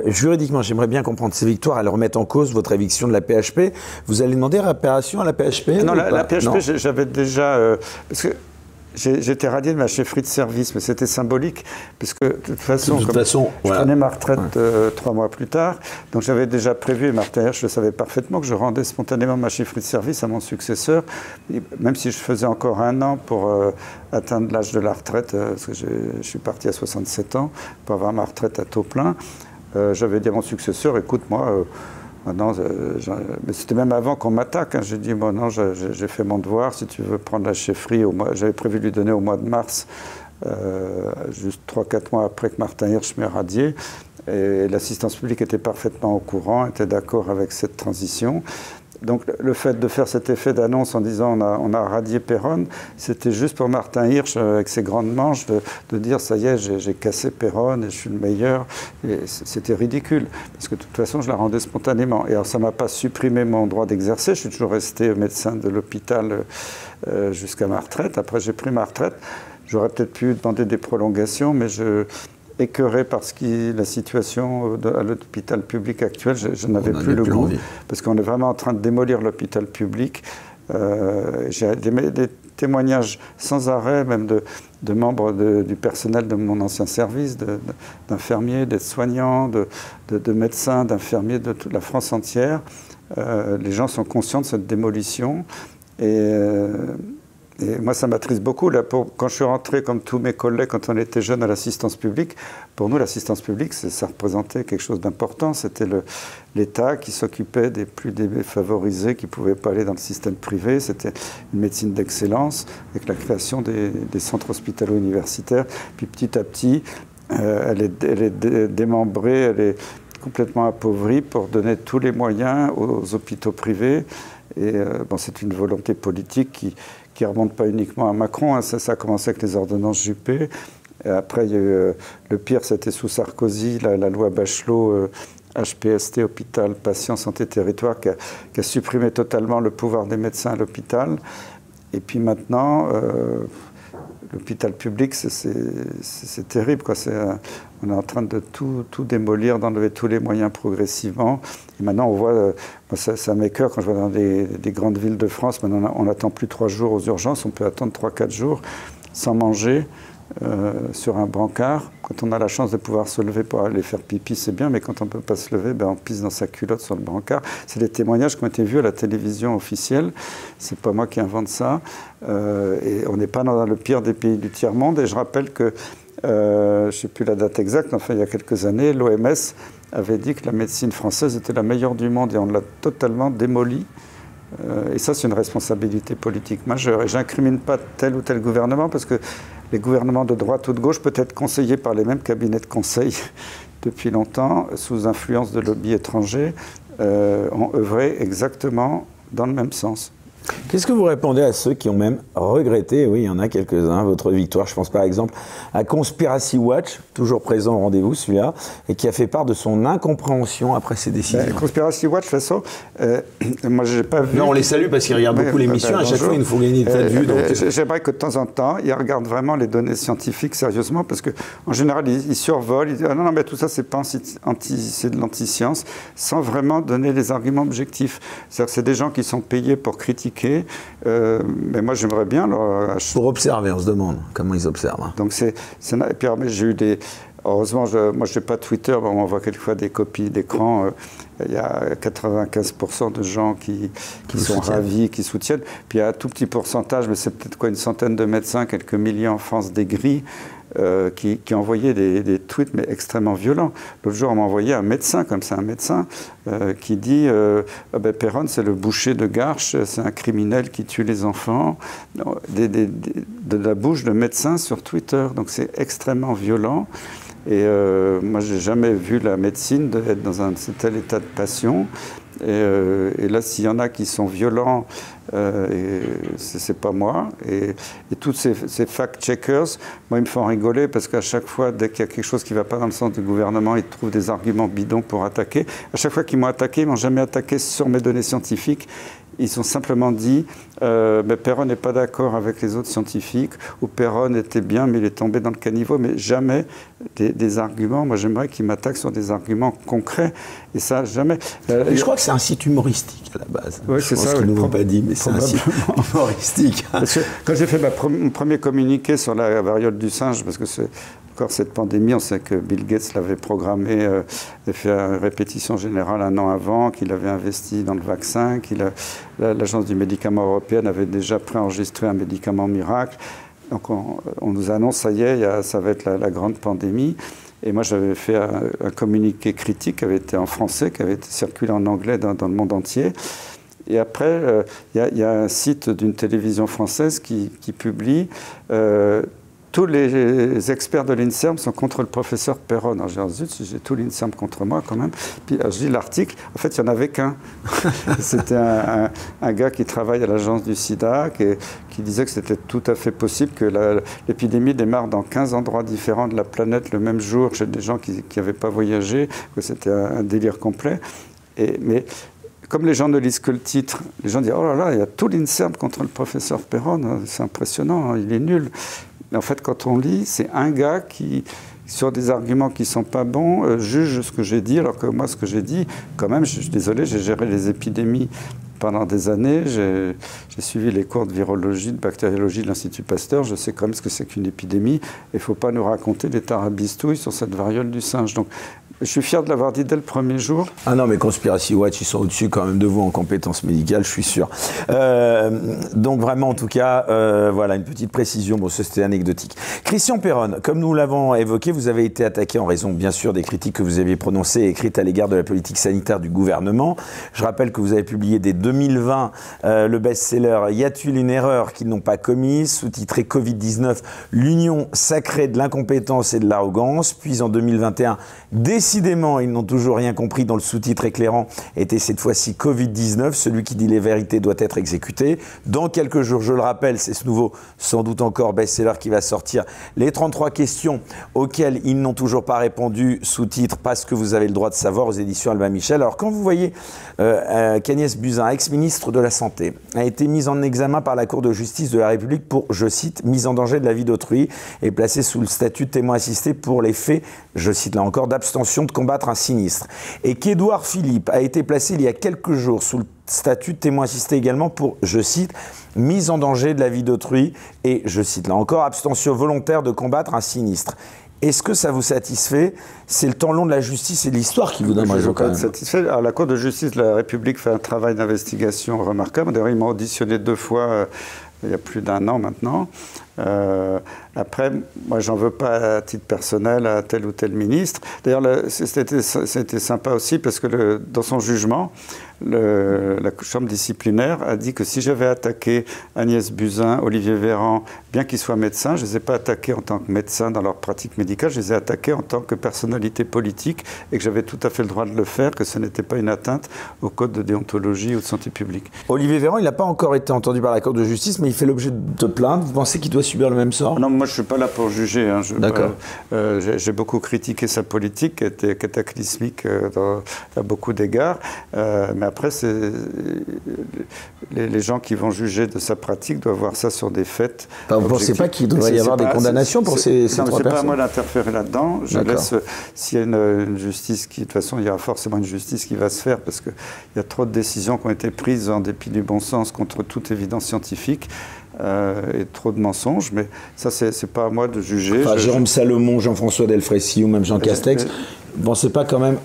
juridiquement, j'aimerais bien comprendre ces victoires, elles remettent en cause votre éviction de la PHP. Vous allez demander réparation à la PHP? Non, la PHP, j'avais déjà... parce que j'étais radié de ma chefferie de service, mais c'était symbolique, parce que de toute façon, je prenais ma retraite 3 mois plus tard, donc j'avais déjà prévu, et Martin Hirsch le savait parfaitement, que je rendais spontanément ma chefferie de service à mon successeur, même si je faisais encore 1 an pour atteindre l'âge de la retraite, parce que je suis parti à 67 ans, pour avoir ma retraite à taux plein. J'avais dit à mon successeur, écoute, moi... Maintenant, mais c'était même avant qu'on m'attaque. Hein. J'ai dit, bon, non, j'ai fait mon devoir. Si tu veux prendre la chefferie, j'avais prévu de lui donner au mois de mars, juste 3-4 mois après que Martin Hirsch m'ait radié. Et l'assistance publique était parfaitement au courant, était d'accord avec cette transition. Donc le fait de faire cet effet d'annonce en disant on a radié Péronne, c'était juste pour Martin Hirsch, avec ses grandes manches, de dire ça y est, j'ai cassé Péronne et je suis le meilleur. Et c'était ridicule, parce que de toute façon, je la rendais spontanément. Et alors ça ne m'a pas supprimé mon droit d'exercer, je suis toujours resté médecin de l'hôpital jusqu'à ma retraite. Après, j'ai pris ma retraite. J'aurais peut-être pu demander des prolongations, mais écœuré par la situation à l'hôpital public actuel, je n'avais plus le goût, parce qu'on est vraiment en train de démolir l'hôpital public. J'ai des témoignages sans arrêt, même de membres du personnel de mon ancien service, d'infirmiers, d'aides-soignants, de médecins, d'infirmiers de toute la France entière. Les gens sont conscients de cette démolition. Et moi, ça m'attriste beaucoup. Là, quand je suis rentré, comme tous mes collègues, quand on était jeunes à l'assistance publique, pour nous, l'assistance publique, ça représentait quelque chose d'important. C'était l'État qui s'occupait des plus défavorisés qui ne pouvaient pas aller dans le système privé. C'était une médecine d'excellence, avec la création des centres hospitalo-universitaires. Puis petit à petit, elle est démembrée, elle est complètement appauvrie pour donner tous les moyens aux hôpitaux privés. Et bon, c'est une volonté politique qui ne remonte pas uniquement à Macron. Hein. Ça a commencé avec les ordonnances Juppé. Et après, il y a eu, le pire, c'était sous Sarkozy, la loi Bachelot, HPST, Hôpital, Patient, Santé, Territoire, qui a supprimé totalement le pouvoir des médecins à l'hôpital. Et puis maintenant, l'hôpital public, c'est terrible, quoi. On est en train de tout démolir, d'enlever tous les moyens progressivement. Et maintenant, on voit, ça m'écoeure quand je vois dans des grandes villes de France, maintenant on n'attend plus 3 jours aux urgences, on peut attendre 3-4 jours sans manger, sur un brancard. Quand on a la chance de pouvoir se lever pour aller faire pipi, c'est bien, mais quand on ne peut pas se lever, on pisse dans sa culotte sur le brancard. C'est des témoignages qui ont été vus à la télévision officielle. C'est pas moi qui invente ça. Et on n'est pas dans le pire des pays du tiers-monde. Et je rappelle que, je ne sais plus la date exacte, enfin il y a quelques années, l'OMS avait dit que la médecine française était la meilleure du monde et on l'a totalement démolie. Et ça, c'est une responsabilité politique majeure. Et je n'incrimine pas tel ou tel gouvernement parce que les gouvernements de droite ou de gauche, peut-être conseillés par les mêmes cabinets de conseil depuis longtemps, sous influence de lobbies étrangers, ont œuvré exactement dans le même sens. Qu'est-ce que vous répondez à ceux qui ont même regretté, oui, il y en a quelques-uns, votre victoire? Je pense par exemple à Conspiracy Watch, toujours présent au rendez-vous celui-là, et qui a fait part de son incompréhension après ses décisions. Conspiracy Watch, de toute façon, moi je n'ai pas vu... Non, on les salue parce qu'ils regardent beaucoup l'émission, à chaque fois il nous faut gagner de tas de vues. J'aimerais que de temps en temps, ils regardent vraiment les données scientifiques sérieusement, parce qu'en général, ils survolent, ils disent « Ah non, mais tout ça, c'est de l'anti-science », sans vraiment donner les arguments objectifs. C'est-à-dire que c'est des gens qui sont payés pour critiquer. Mais moi j'aimerais bien pour observer, on se demande comment ils observent. Hein. Donc et puis j'ai eu des... Heureusement, moi je n'ai pas Twitter, on m'envoie quelquefois des copies d'écran. Il y a 95% de gens qui sont ravis, qui soutiennent. Puis il y a un tout petit pourcentage, mais c'est peut-être quoi, une centaine de médecins, quelques milliers en France d'aigris, qui envoyaient des tweets mais extrêmement violents. L'autre jour, on m'a envoyé un médecin, comme ça, un médecin, qui dit Péronne, c'est le boucher de Garches, c'est un criminel qui tue les enfants. De la bouche de médecins sur Twitter. Donc c'est extrêmement violent. Et moi, je n'ai jamais vu la médecine être dans un tel état de passion. Et là, s'il y en a qui sont violents, c'est pas moi. Et tous ces fact-checkers, moi, ils me font rigoler parce qu'à chaque fois, dès qu'il y a quelque chose qui ne va pas dans le sens du gouvernement, ils trouvent des arguments bidons pour attaquer. À chaque fois qu'ils m'ont attaqué, ils ne m'ont jamais attaqué sur mes données scientifiques. Ils ont simplement dit mais Péronne n'est pas d'accord avec les autres scientifiques, ou Péronne était bien, mais il est tombé dans le caniveau, mais jamais des arguments. Moi, j'aimerais qu'ils m'attaquent sur des arguments concrets, et ça, jamais. Je crois que c'est un site humoristique à la base. Oui, c'est ça. Je pense qu'ils ne nous l'ont pas dit, mais c'est un site humoristique. Parce que quand j'ai fait mon premier communiqué sur la variole du singe, parce que c'est encore cette pandémie, on sait que Bill Gates l'avait programmé, avait fait une répétition générale 1 an avant, qu'il avait investi dans le vaccin, l'Agence du médicament européenne avait déjà préenregistré un médicament miracle. Donc on nous annonce, ça y est, ça va être la grande pandémie. Et moi, j'avais fait un communiqué critique qui avait été en français, qui avait été circulé en anglais dans le monde entier. Et après, il y a un site d'une télévision française qui publie tous les experts de l'INSERM sont contre le professeur Perron. Alors j'ai dit, zut, j'ai tout l'INSERM contre moi quand même. Puis je lis l'article, en fait, il n'y en avait qu'un. C'était un gars qui travaille à l'agence du sida, qui disait que c'était tout à fait possible que l'épidémie démarre dans 15 endroits différents de la planète le même jour, chez des gens qui n'avaient pas voyagé, que c'était un délire complet. Mais comme les gens ne lisent que le titre, les gens disent « Oh là là, il y a tout l'INSERM contre le professeur Perron, c'est impressionnant, il est nul ». Mais en fait, quand on lit, c'est un gars qui, sur des arguments qui ne sont pas bons, juge ce que j'ai dit, alors que moi, ce que j'ai dit, quand même, je suis désolé, j'ai géré les épidémies pendant des années, j'ai suivi les cours de virologie, de bactériologie de l'Institut Pasteur, je sais quand même ce que c'est qu'une épidémie, et il ne faut pas nous raconter des tarabistouilles sur cette variole du singe. Donc, je suis fier de l'avoir dit dès le premier jour. Ah non, mais Conspiracy Watch, ils sont au-dessus quand même de vous en compétences médicales, je suis sûr. Donc vraiment, en tout cas, voilà, une petite précision. Bon, ça c'était anecdotique. Christian Perron, comme nous l'avons évoqué, vous avez été attaqué en raison, bien sûr, des critiques que vous aviez prononcées et écrites à l'égard de la politique sanitaire du gouvernement. Je rappelle que vous avez publié dès 2020 le best-seller « Y a-t-il une erreur qu'ils n'ont pas commise ?» sous-titré « Covid-19, l'union sacrée de l'incompétence et de l'arrogance ». Puis en 2021, décidément, ils n'ont toujours rien compris dans le sous-titre éclairant était cette fois-ci Covid-19, celui qui dit les vérités doit être exécuté. Dans quelques jours, je le rappelle, c'est ce nouveau, sans doute encore best-seller qui va sortir. Les 33 questions auxquelles ils n'ont toujours pas répondu, sous-titre parce que vous avez le droit de savoir aux éditions Albin Michel. Alors quand vous voyez qu'Agnès Buzyn, ex-ministre de la Santé, a été mise en examen par la Cour de justice de la République pour, je cite, mise en danger de la vie d'autrui et placée sous le statut de témoin assisté pour les faits, je cite là encore, abstention de combattre un sinistre. Et qu'Édouard Philippe a été placé il y a quelques jours sous le statut de témoin assisté également pour, je cite, mise en danger de la vie d'autrui et, je cite là encore, abstention volontaire de combattre un sinistre. Est-ce que ça vous satisfait? C'est le temps long de la justice et de l'histoire qui vous donne raison quand même. Satisfait. Alors, la Cour de justice de la République fait un travail d'investigation remarquable. D'ailleurs, ils m'ont auditionné 2 fois il y a plus d'1 an maintenant. Après, moi, j'en veux pas à titre personnel à tel ou tel ministre. D'ailleurs, c'était sympa aussi parce que dans son jugement, la chambre disciplinaire a dit que si j'avais attaqué Agnès Buzyn, Olivier Véran, bien qu'ils soient médecins, je ne les ai pas attaqués en tant que médecins dans leur pratique médicale, je les ai attaqués en tant que personnalité politique et que j'avais tout à fait le droit de le faire, que ce n'était pas une atteinte au code de déontologie ou de santé publique. Olivier Véran, il n'a pas encore été entendu par la Cour de justice, mais il fait l'objet de plaintes. Vous pensez qu'il doit subir le même sort? Non, moi je ne suis pas là pour juger. Hein. D'accord. J'ai beaucoup critiqué sa politique, qui était cataclysmique à beaucoup d'égards. Mais après, les gens qui vont juger de sa pratique doivent voir ça sur des faits. Vous ne pensez pas qu'il devrait y avoir des condamnations pour ces 3 personnes? C'est pas à moi d'interférer là-dedans. Je laisse, s'il y a une justice qui, de toute façon, il y aura forcément une justice qui va se faire parce qu'il y a trop de décisions qui ont été prises en dépit du bon sens contre toute évidence scientifique. Et trop de mensonges, mais ça, c'est pas à moi de juger. Enfin, Jérôme Salomon, Jean-François Delfrécy ou même Jean Castex, vous ne pensez pas quand même,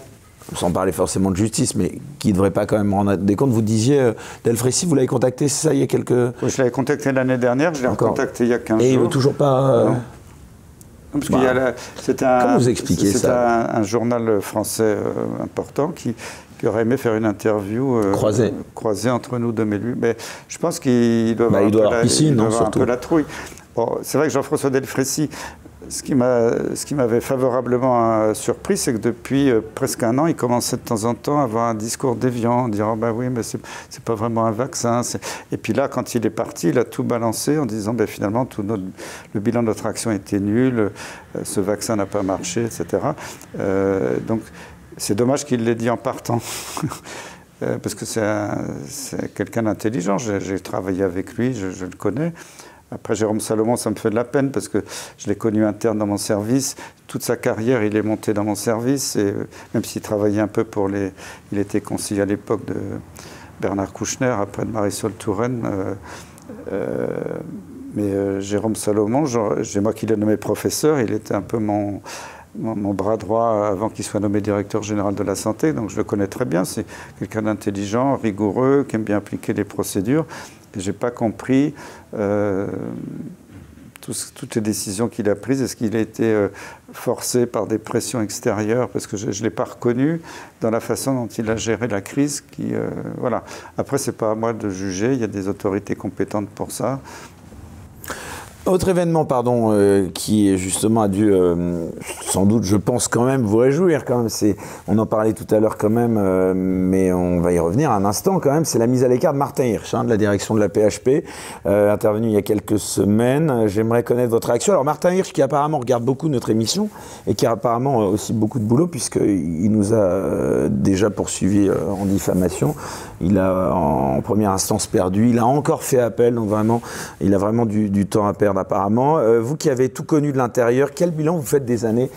sans parler forcément de justice, mais qui ne devrait pas quand même rendre des comptes? Vous disiez, Delfrécy, vous l'avez contacté, c'est ça, il y a quelques... Oui, je l'avais contacté l'année dernière, je l'ai recontacté il y a 15 jours. Et il ne veut toujours pas... Parce qu'il y a comment vous expliquez ça? C'est un journal français important qui aurait aimé faire une interview croisée entre nous deux, mais lui, mais je pense qu'il doit avoir, un peu la trouille. Bon, c'est vrai que Jean-François Delfrécy, ce qui m'avait favorablement surpris, c'est que depuis presque 1 an, il commençait de temps en temps à avoir un discours déviant, en disant bah oui, mais c'est pas vraiment un vaccin. Et puis là, quand il est parti, il a tout balancé en disant bah, finalement le bilan de notre action était nul, ce vaccin n'a pas marché, etc. Donc c'est dommage qu'il l'ait dit en partant. Parce que c'est quelqu'un d'intelligent. J'ai travaillé avec lui, je le connais. Après, Jérôme Salomon, ça me fait de la peine parce que je l'ai connu interne dans mon service. Toute sa carrière, il est monté dans mon service. Et même s'il travaillait un peu il était conseiller à l'époque de Bernard Kouchner, après de Marisol Touraine. Mais Jérôme Salomon, c'est moi qui l'ai nommé professeur. Il était un peu mon bras droit avant qu'il soit nommé directeur général de la santé. Donc je le connais très bien. C'est quelqu'un d'intelligent, rigoureux, qui aime bien appliquer les procédures. Je n'ai pas compris toutes les décisions qu'il a prises. Est-ce qu'il a été forcé par des pressions extérieures? Parce que je ne l'ai pas reconnu dans la façon dont il a géré la crise. Voilà. Après, ce n'est pas à moi de juger. Il y a des autorités compétentes pour ça. Autre événement, pardon, qui justement a dû, sans doute, je pense quand même, vous réjouir quand même. On en parlait tout à l'heure quand même, mais on va y revenir un instant quand même. C'est la mise à l'écart de Martin Hirsch, de la direction de la PHP, intervenu il y a quelques semaines. J'aimerais connaître votre réaction. Alors Martin Hirsch, qui apparemment regarde beaucoup notre émission et qui a apparemment aussi beaucoup de boulot, puisqu'il nous a déjà poursuivi en diffamation. Il a en première instance perdu. Il a encore fait appel, donc vraiment, il a vraiment du temps à perdre. Apparemment. Vous qui avez tout connu de l'intérieur, quel bilan vous faites des années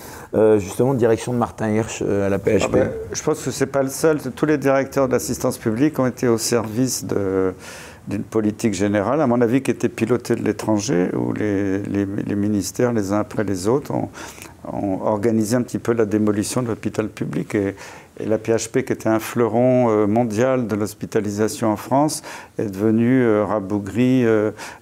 justement de direction de Martin Hirsch à la PHP? Je pense que ce n'est pas le seul. Tous les directeurs de l'assistance publique ont été au service d'une politique générale, à mon avis, qui était pilotée de l'étranger, où les ministères, les uns après les autres, ont organisé un petit peu la démolition de l'hôpital public. Et la PHP, qui était un fleuron mondial de l'hospitalisation en France, est devenue rabougrie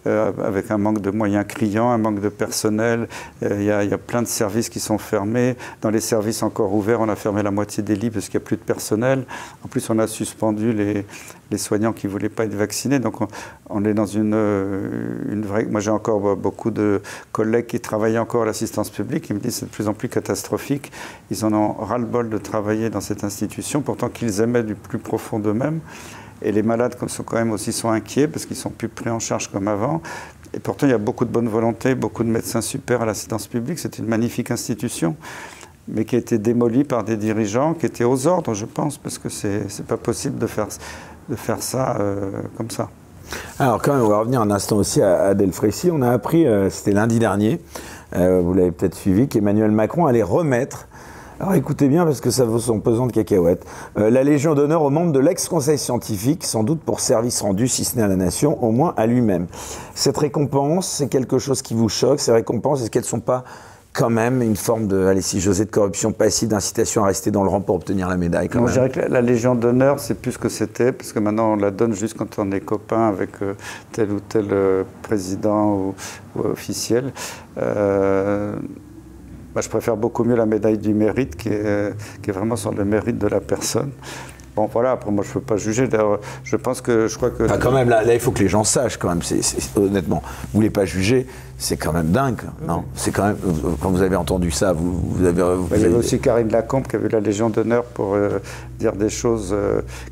avec un manque de moyens criant, un manque de personnel. Il y a plein de services qui sont fermés. Dans les services encore ouverts, on a fermé la moitié des lits parce qu'il n'y a plus de personnel. En plus, on a suspendu les soignants qui ne voulaient pas être vaccinés. Donc, on est dans une vraie... Moi, j'ai encore beaucoup de collègues qui travaillent encore à l'assistance publique qui me disent que c'est de plus en plus catastrophique. Ils en ont ras-le-bol de travailler dans cette institution, pourtant qu'ils aimaient du plus profond d'eux-mêmes. Et les malades sont quand même aussi inquiets parce qu'ils ne sont plus pris en charge comme avant. Et pourtant, il y a beaucoup de bonne volonté, beaucoup de médecins super à l'assistance publique. C'est une magnifique institution, mais qui a été démolie par des dirigeants qui étaient aux ordres, je pense, parce que c'est pas possible de faire ça comme ça. Alors quand même, on va revenir un instant aussi à Delfrécy. On a appris, c'était lundi dernier, vous l'avez peut-être suivi, qu'Emmanuel Macron allait remettre, alors écoutez bien parce que ça vaut son pesant de cacahuètes, la Légion d'honneur aux membres de l'ex-conseil scientifique, sans doute pour service rendu, si ce n'est à la nation, au moins à lui-même. Cette récompense, c'est quelque chose qui vous choque? Ces récompenses, est-ce qu'elles ne sont pas quand même une forme de, allez, si j'osais, de corruption passive, d'incitation à rester dans le rang pour obtenir la médaille quand même? Je dirais que la Légion d'honneur, c'est plus ce que c'était, parce que maintenant on la donne juste quand on est copain avec tel ou tel président ou officiel. Je préfère beaucoup mieux la médaille du mérite, qui est vraiment sur le mérite de la personne. Bon, voilà, après, moi, je ne peux pas juger. D'ailleurs, je crois que... Enfin, quand même, là, il faut que les gens sachent, quand même. Honnêtement, vous ne voulez pas juger, c'est quand même dingue, non? C'est quand même... Quand vous avez entendu ça, vous avez... Il y avait aussi Karine Lacombe qui avait la Légion d'honneur pour dire des choses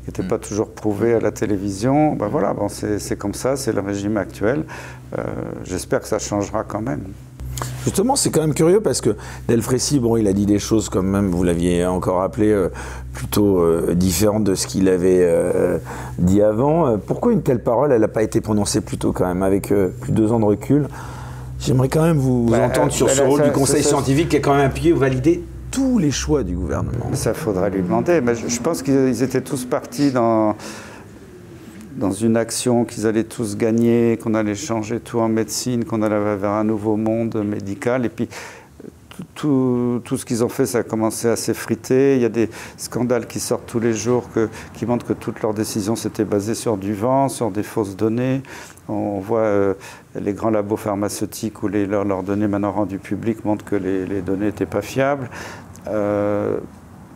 qui n'étaient pas toujours prouvées à la télévision. Ben voilà, bon, c'est comme ça, c'est le régime actuel. J'espère que ça changera quand même. Justement, c'est quand même curieux parce que Delfrécy, bon, il a dit des choses quand même, vous l'aviez encore rappelé, plutôt différentes de ce qu'il avait dit avant. Pourquoi une telle parole, elle n'a pas été prononcée plus tôt quand même, avec plus de 2 ans de recul? J'aimerais quand même vous entendre sur ce rôle du conseil scientifique qui est quand même appuyé ou validé tous les choix du gouvernement. Ça faudrait lui demander, mais je pense qu'ils étaient tous partis dans une action qu'ils allaient tous gagner, qu'on allait changer tout en médecine, qu'on allait vers un nouveau monde médical. Et puis, tout ce qu'ils ont fait, ça a commencé à s'effriter. Il y a des scandales qui sortent tous les jours qui montrent que toutes leurs décisions s'étaient basées sur du vent, sur des fausses données. On voit les grands labos pharmaceutiques où leurs données maintenant rendues publiques montrent que les données n'étaient pas fiables.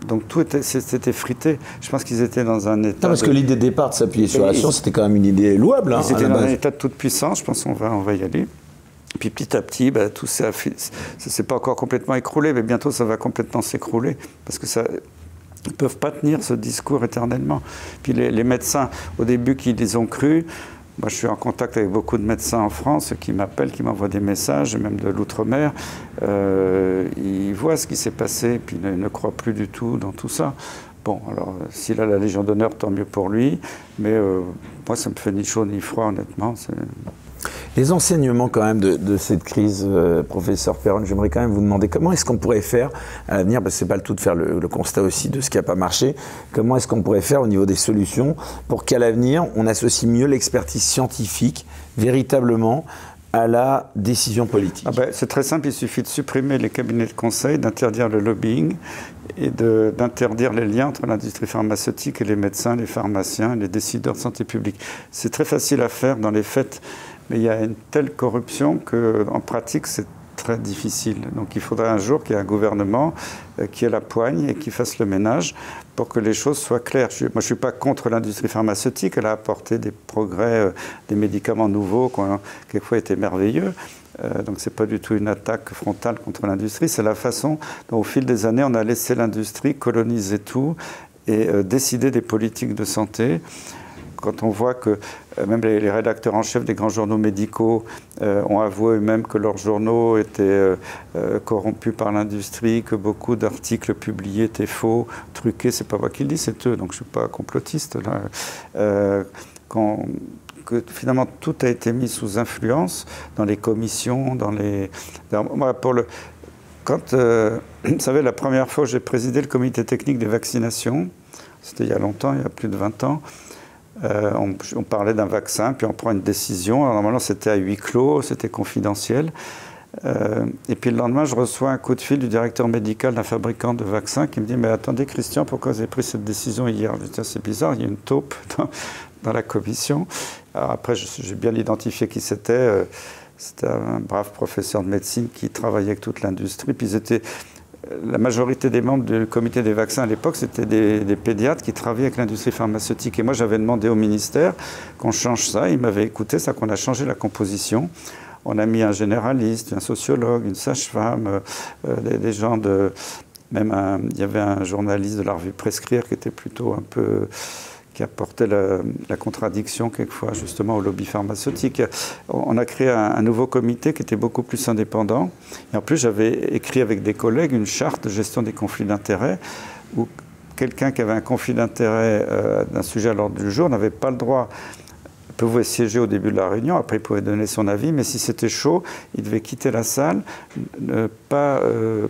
Donc tout s'était frité. Je pense qu'ils étaient dans un état... Non, parce que l'idée de départ de s'appuyer sur la science, c'était quand même une idée louable. Ils étaient dans un état de toute puissance, je pense qu'on va y aller. Puis petit à petit, tout ça ne s'est pas encore complètement écroulé, mais bientôt ça va complètement s'écrouler. Parce que ils ne peuvent pas tenir ce discours éternellement. Puis les médecins, au début, qui les ont crus... Moi, je suis en contact avec beaucoup de médecins en France qui m'appellent, qui m'envoient des messages, même de l'outre-mer. Ils voient ce qui s'est passé et puis ne croient plus du tout dans tout ça. Bon, alors, s'il a la Légion d'honneur, tant mieux pour lui. Mais moi, ça me fait ni chaud ni froid, honnêtement. Les enseignements quand même de cette crise, professeur Perron, j'aimerais quand même vous demander comment est-ce qu'on pourrait faire à l'avenir, parce que c'est pas le tout de faire le constat aussi de ce qui n'a pas marché, comment est-ce qu'on pourrait faire au niveau des solutions pour qu'à l'avenir, on associe mieux l'expertise scientifique véritablement à la décision politique? C'est très simple, il suffit de supprimer les cabinets de conseil, d'interdire le lobbying et d'interdire les liens entre l'industrie pharmaceutique et les médecins, les pharmaciens, les décideurs de santé publique. C'est très facile à faire dans les faits. mais il y a une telle corruption qu'en pratique, c'est très difficile. Donc il faudrait un jour qu'il y ait un gouvernement qui ait la poigne et qui fasse le ménage pour que les choses soient claires. Moi, je ne suis pas contre l'industrie pharmaceutique. Elle a apporté des progrès, des médicaments nouveaux qui ont quelquefois été merveilleux. Donc ce n'est pas du tout une attaque frontale contre l'industrie. C'est la façon dont, au fil des années, on a laissé l'industrie coloniser tout et décider des politiques de santé. Quand on voit que même les rédacteurs en chef des grands journaux médicaux ont avoué eux-mêmes que leurs journaux étaient corrompus par l'industrie, que beaucoup d'articles publiés étaient faux, truqués, c'est pas moi qui le dis, c'est eux, donc je ne suis pas complotiste là. Que finalement tout a été mis sous influence dans les commissions, Quand, vous savez, la première fois j'ai présidé le comité technique des vaccinations, c'était il y a longtemps, il y a plus de 20 ans, on parlait d'un vaccin, puis on prend une décision. Alors, normalement, c'était à huis clos, c'était confidentiel. Et puis le lendemain, je reçois un coup de fil du directeur médical d'un fabricant de vaccins qui me dit « Mais attendez, Christian, pourquoi vous avez pris cette décision hier ?» Je dis « C'est bizarre, il y a une taupe dans la commission. » Alors après, j'ai bien identifié qui c'était. C'était un brave professeur de médecine qui travaillait avec toute l'industrie. Puis la majorité des membres du comité des vaccins à l'époque, c'était des pédiatres qui travaillaient avec l'industrie pharmaceutique. Et moi, j'avais demandé au ministère qu'on change ça. Il m'avait écouté, ça qu'on a changé la composition. On a mis un généraliste, un sociologue, une sage-femme, des gens de... il y avait un journaliste de la revue Prescrire qui était plutôt un peu... qui apportait la contradiction quelquefois justement au lobby pharmaceutique. On a créé un nouveau comité qui était beaucoup plus indépendant. Et en plus, j'avais écrit avec des collègues une charte de gestion des conflits d'intérêts où quelqu'un qui avait un conflit d'intérêt d'un sujet à l'ordre du jour n'avait pas le droit. Il pouvait siéger au début de la réunion, après il pouvait donner son avis, mais si c'était chaud, il devait quitter la salle, ne pas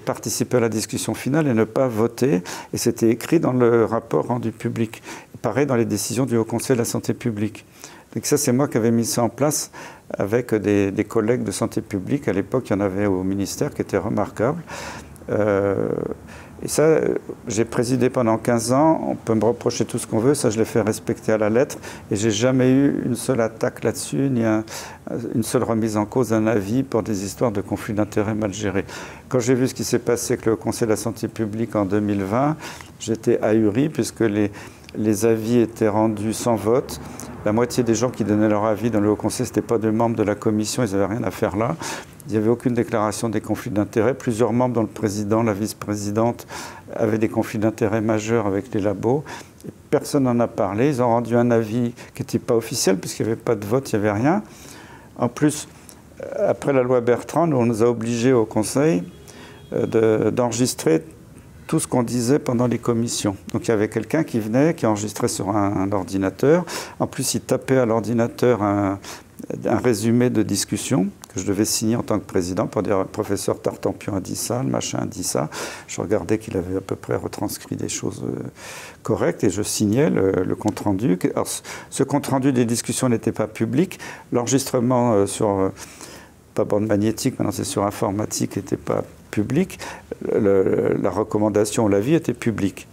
participer à la discussion finale et ne pas voter. Et c'était écrit dans le rapport rendu public. Pareil dans les décisions du Haut Conseil de la santé publique. Donc ça, c'est moi qui avais mis ça en place avec des collègues de santé publique. À l'époque, il y en avait au ministère qui étaient remarquables. Et ça, j'ai présidé pendant 15 ans. On peut me reprocher tout ce qu'on veut. Ça, je l'ai fait respecter à la lettre. Et j'ai jamais eu une seule attaque là-dessus, ni une seule remise en cause d'un avis pour des histoires de conflits d'intérêts mal gérés. Quand j'ai vu ce qui s'est passé avec le Conseil de la santé publique en 2020, j'étais ahuri puisque les avis étaient rendus sans vote. La moitié des gens qui donnaient leur avis dans le Haut Conseil, ce n'étaient pas des membres de la commission, ils n'avaient rien à faire là. Il n'y avait aucune déclaration des conflits d'intérêts. Plusieurs membres, dont le président, la vice-présidente, avaient des conflits d'intérêts majeurs avec les labos. Et personne n'en a parlé. Ils ont rendu un avis qui n'était pas officiel, puisqu'il n'y avait pas de vote, il n'y avait rien. En plus, après la loi Bertrand, on nous a obligés au Conseil d'enregistrer tout ce qu'on disait pendant les commissions. Donc il y avait quelqu'un qui venait, qui enregistrait sur un ordinateur. En plus, il tapait à l'ordinateur un résumé de discussion que je devais signer en tant que président pour dire « Professeur Tartampion a dit ça, le machin a dit ça ». Je regardais qu'il avait à peu près retranscrit des choses correctes et je signais le compte-rendu. Alors, ce compte-rendu des discussions n'était pas public. L'enregistrement sur, pas bande magnétique, maintenant c'est sur informatique, n'était pas public. La recommandation ou l'avis était public.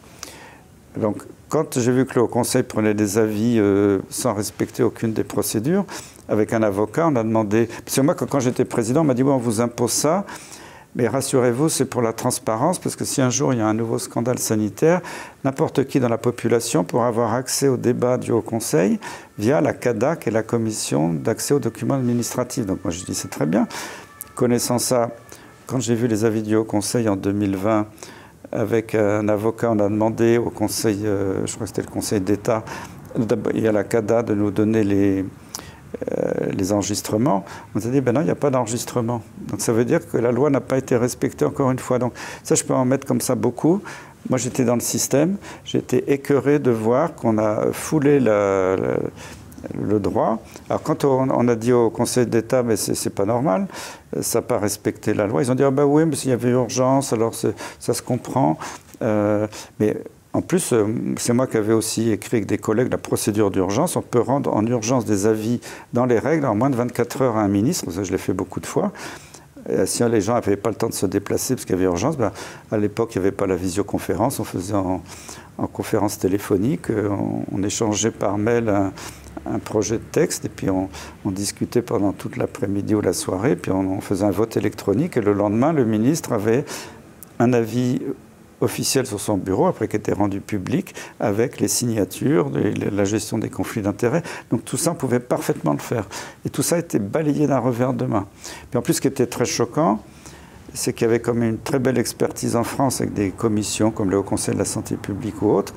Donc, quand j'ai vu que le Haut Conseil prenait des avis sans respecter aucune des procédures, avec un avocat, on a demandé... Parce que moi, quand j'étais président, on m'a dit « bon, on vous impose ça, mais rassurez-vous, c'est pour la transparence, parce que si un jour il y a un nouveau scandale sanitaire, n'importe qui dans la population pourra avoir accès au débat du Haut Conseil via la CADA, qui est la commission d'accès aux documents administratifs. » Donc moi, je dis « c'est très bien. » Connaissant ça, quand j'ai vu les avis du Haut Conseil en 2020, avec un avocat, on a demandé au Conseil, je crois que c'était le Conseil d'État, et à la CADA de nous donner les enregistrements. On s'est dit, ben non, il n'y a pas d'enregistrement. Donc ça veut dire que la loi n'a pas été respectée encore une fois. Donc ça, je peux en mettre comme ça beaucoup. Moi, j'étais dans le système, j'étais écœuré de voir qu'on a foulé le droit. Alors quand on a dit au Conseil d'État, mais c'est pas normal, ça n'a pas respecté la loi, ils ont dit, ah ben oui, mais s'il y avait urgence, alors ça se comprend. Mais en plus, c'est moi qui avais aussi écrit avec des collègues la procédure d'urgence. On peut rendre en urgence des avis dans les règles en moins de 24 heures à un ministre. Ça, je l'ai fait beaucoup de fois. Si les gens n'avaient pas le temps de se déplacer parce qu'il y avait urgence, ben, à l'époque, il n'y avait pas la visioconférence. On faisait en conférence téléphonique. On échangeait par mail un projet de texte, et puis on discutait pendant toute l'après-midi ou la soirée, puis on faisait un vote électronique, et le lendemain, le ministre avait un avis officiel sur son bureau, après qui était rendu public, avec les signatures, la gestion des conflits d'intérêts. Donc tout ça, on pouvait parfaitement le faire. Et tout ça a été balayé d'un revers de main. Puis en plus, ce qui était très choquant, c'est qu'il y avait quand même une très belle expertise en France avec des commissions comme le Haut Conseil de la Santé publique ou autres.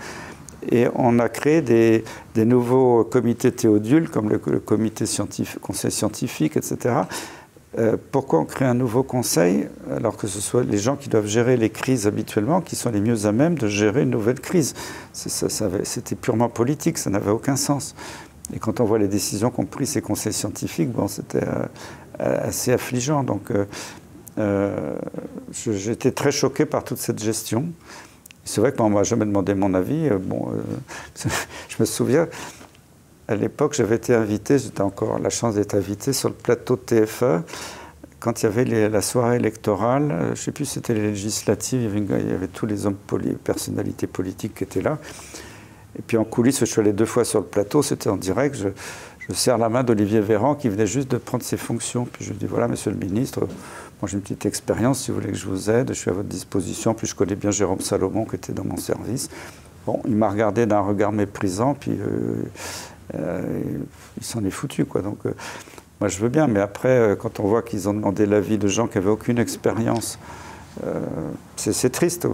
Et on a créé des nouveaux comités Théodule, comme le comité scientifique, conseil scientifique, etc. Pourquoi on crée un nouveau conseil, alors que ce soit les gens qui doivent gérer les crises habituellement, qui sont les mieux à même de gérer une nouvelle crise? C'était purement politique, ça n'avait aucun sens. Et quand on voit les décisions qu'ont prises ces conseils scientifiques, bon, c'était assez affligeant. Donc j'étais très choqué par toute cette gestion. C'est vrai que moi, on ne m'a jamais demandé mon avis. Je me souviens, à l'époque, j'avais été invité, j'étais encore la chance d'être invité sur le plateau de TF1, quand il y avait la soirée électorale, je ne sais plus si c'était les législatives, il y avait tous les hommes, personnalités politiques qui étaient là. Et puis en coulisses, je suis allé 2 fois sur le plateau, c'était en direct, je serre la main d'Olivier Véran qui venait juste de prendre ses fonctions. Puis je lui dis, voilà, monsieur le ministre, moi j'ai une petite expérience, si vous voulez que je vous aide, je suis à votre disposition. Puis je connais bien Jérôme Salomon qui était dans mon service. Bon, il m'a regardé d'un regard méprisant, puis il s'en est foutu, quoi. Donc moi je veux bien, mais après, quand on voit qu'ils ont demandé l'avis de gens qui n'avaient aucune expérience, c'est triste.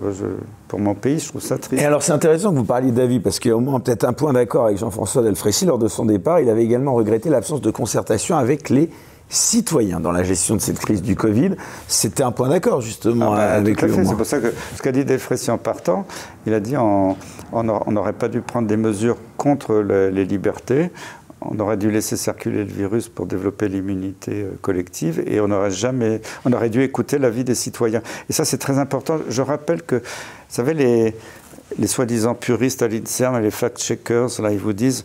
Pour mon pays, je trouve ça triste. Et alors, c'est intéressant que vous parliez d'avis, parce qu'il y a au moins peut-être un point d'accord avec Jean-François Delfraissy. Lors de son départ, il avait également regretté l'absence de concertation avec les citoyens dans la gestion de cette crise du Covid. C'était un point d'accord, justement, avec lui. C'est pour ça que ce qu'a dit Delfraissy en partant, il a dit on n'aurait pas dû prendre des mesures contre les libertés. On aurait dû laisser circuler le virus pour développer l'immunité collective et on aurait dû écouter l'avis des citoyens. Et ça, c'est très important. Je rappelle que, vous savez, les soi-disant puristes à l'INSERM et les fact-checkers, là, ils vous disent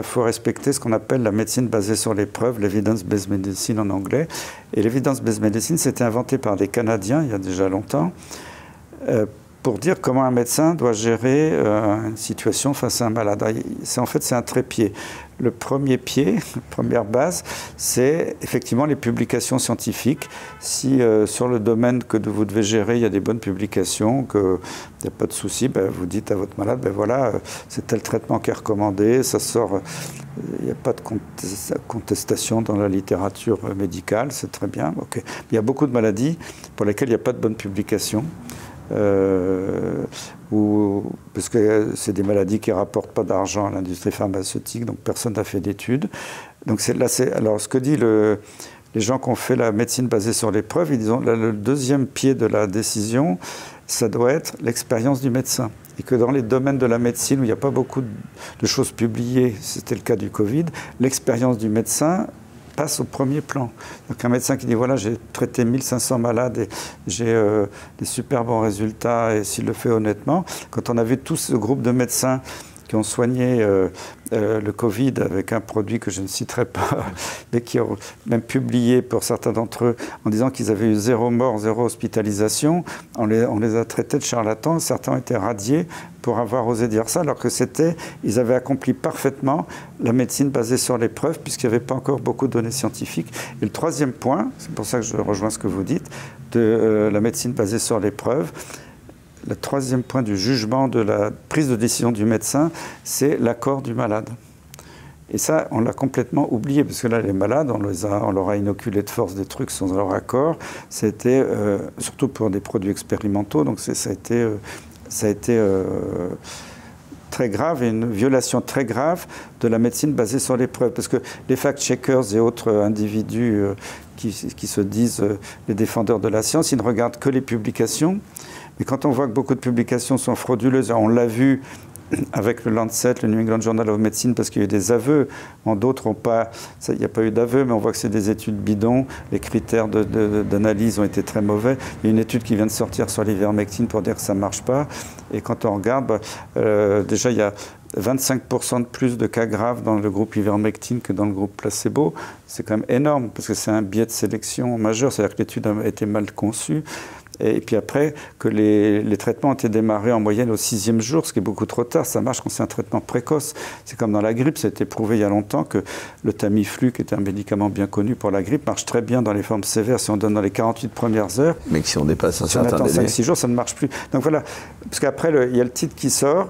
faut respecter ce qu'on appelle la médecine basée sur les preuves, l'evidence-based medicine en anglais. Et l'evidence-based medicine, c'était inventé par des Canadiens il y a déjà longtemps. Pour dire comment un médecin doit gérer une situation face à un malade. En fait, c'est un trépied. Le premier pied, la première base, c'est effectivement les publications scientifiques. Si sur le domaine que vous devez gérer, il y a des bonnes publications, qu'il n'y a pas de souci, vous dites à votre malade, voilà, c'est tel traitement qui est recommandé, ça sort, il n'y a pas de contestation dans la littérature médicale, c'est très bien. Okay. Il y a beaucoup de maladies pour lesquelles il n'y a pas de bonnes publications. Parce que c'est des maladies qui ne rapportent pas d'argent à l'industrie pharmaceutique, donc personne n'a fait d'études. Donc alors ce que disent les gens qui ont fait la médecine basée sur les preuves, ils disent là, le deuxième pied de la décision, ça doit être l'expérience du médecin. Et que dans les domaines de la médecine où il n'y a pas beaucoup de choses publiées, c'était le cas du Covid, l'expérience du médecin passe au premier plan. Donc un médecin qui dit voilà, j'ai traité 1500 malades et j'ai des super bons résultats, et s'il le fait honnêtement, quand on a vu tout ce groupe de médecins qui ont soigné le Covid avec un produit que je ne citerai pas, mais qui ont même publié pour certains d'entre eux en disant qu'ils avaient eu 0 mort, 0 hospitalisation, on les a traités de charlatans, certains ont été radiés pour avoir osé dire ça, alors que ils avaient accompli parfaitement la médecine basée sur les preuves, puisqu'il n'y avait pas encore beaucoup de données scientifiques. Et le troisième point, c'est pour ça que je rejoins ce que vous dites, de la médecine basée sur les preuves, le troisième point du jugement de la prise de décision du médecin, c'est l'accord du malade. Et ça, on l'a complètement oublié, parce que là, les malades, on leur a inoculé de force des trucs sans leur accord. C'était surtout pour des produits expérimentaux, donc ça a été très grave et une violation très grave de la médecine basée sur les preuves. Parce que les fact-checkers et autres individus qui se disent les défendeurs de la science, ils ne regardent que les publications. Mais quand on voit que beaucoup de publications sont frauduleuses, on l'a vu avec le Lancet, le New England Journal of Medicine, parce qu'il y a eu des aveux. D'autres n'ont pas, il n'y a pas eu d'aveux, mais on voit que c'est des études bidons. Les critères d'analyse ont été très mauvais. Il y a une étude qui vient de sortir sur l'ivermectine pour dire que ça ne marche pas. Et quand on regarde, déjà il y a 25% de plus de cas graves dans le groupe ivermectine que dans le groupe placebo. C'est quand même énorme, parce que c'est un biais de sélection majeur, c'est-à-dire que l'étude a été mal conçue. Et puis après, que les traitements ont été démarrés en moyenne au 6e jour, ce qui est beaucoup trop tard. Ça marche quand c'est un traitement précoce. C'est comme dans la grippe, ça a été prouvé il y a longtemps que le Tamiflu, qui est un médicament bien connu pour la grippe, marche très bien dans les formes sévères si on donne dans les 48 premières heures. Mais si on dépasse un certain délai. Si on attend 5-6 jours, ça ne marche plus. Donc voilà, parce qu'après, il y a le titre qui sort.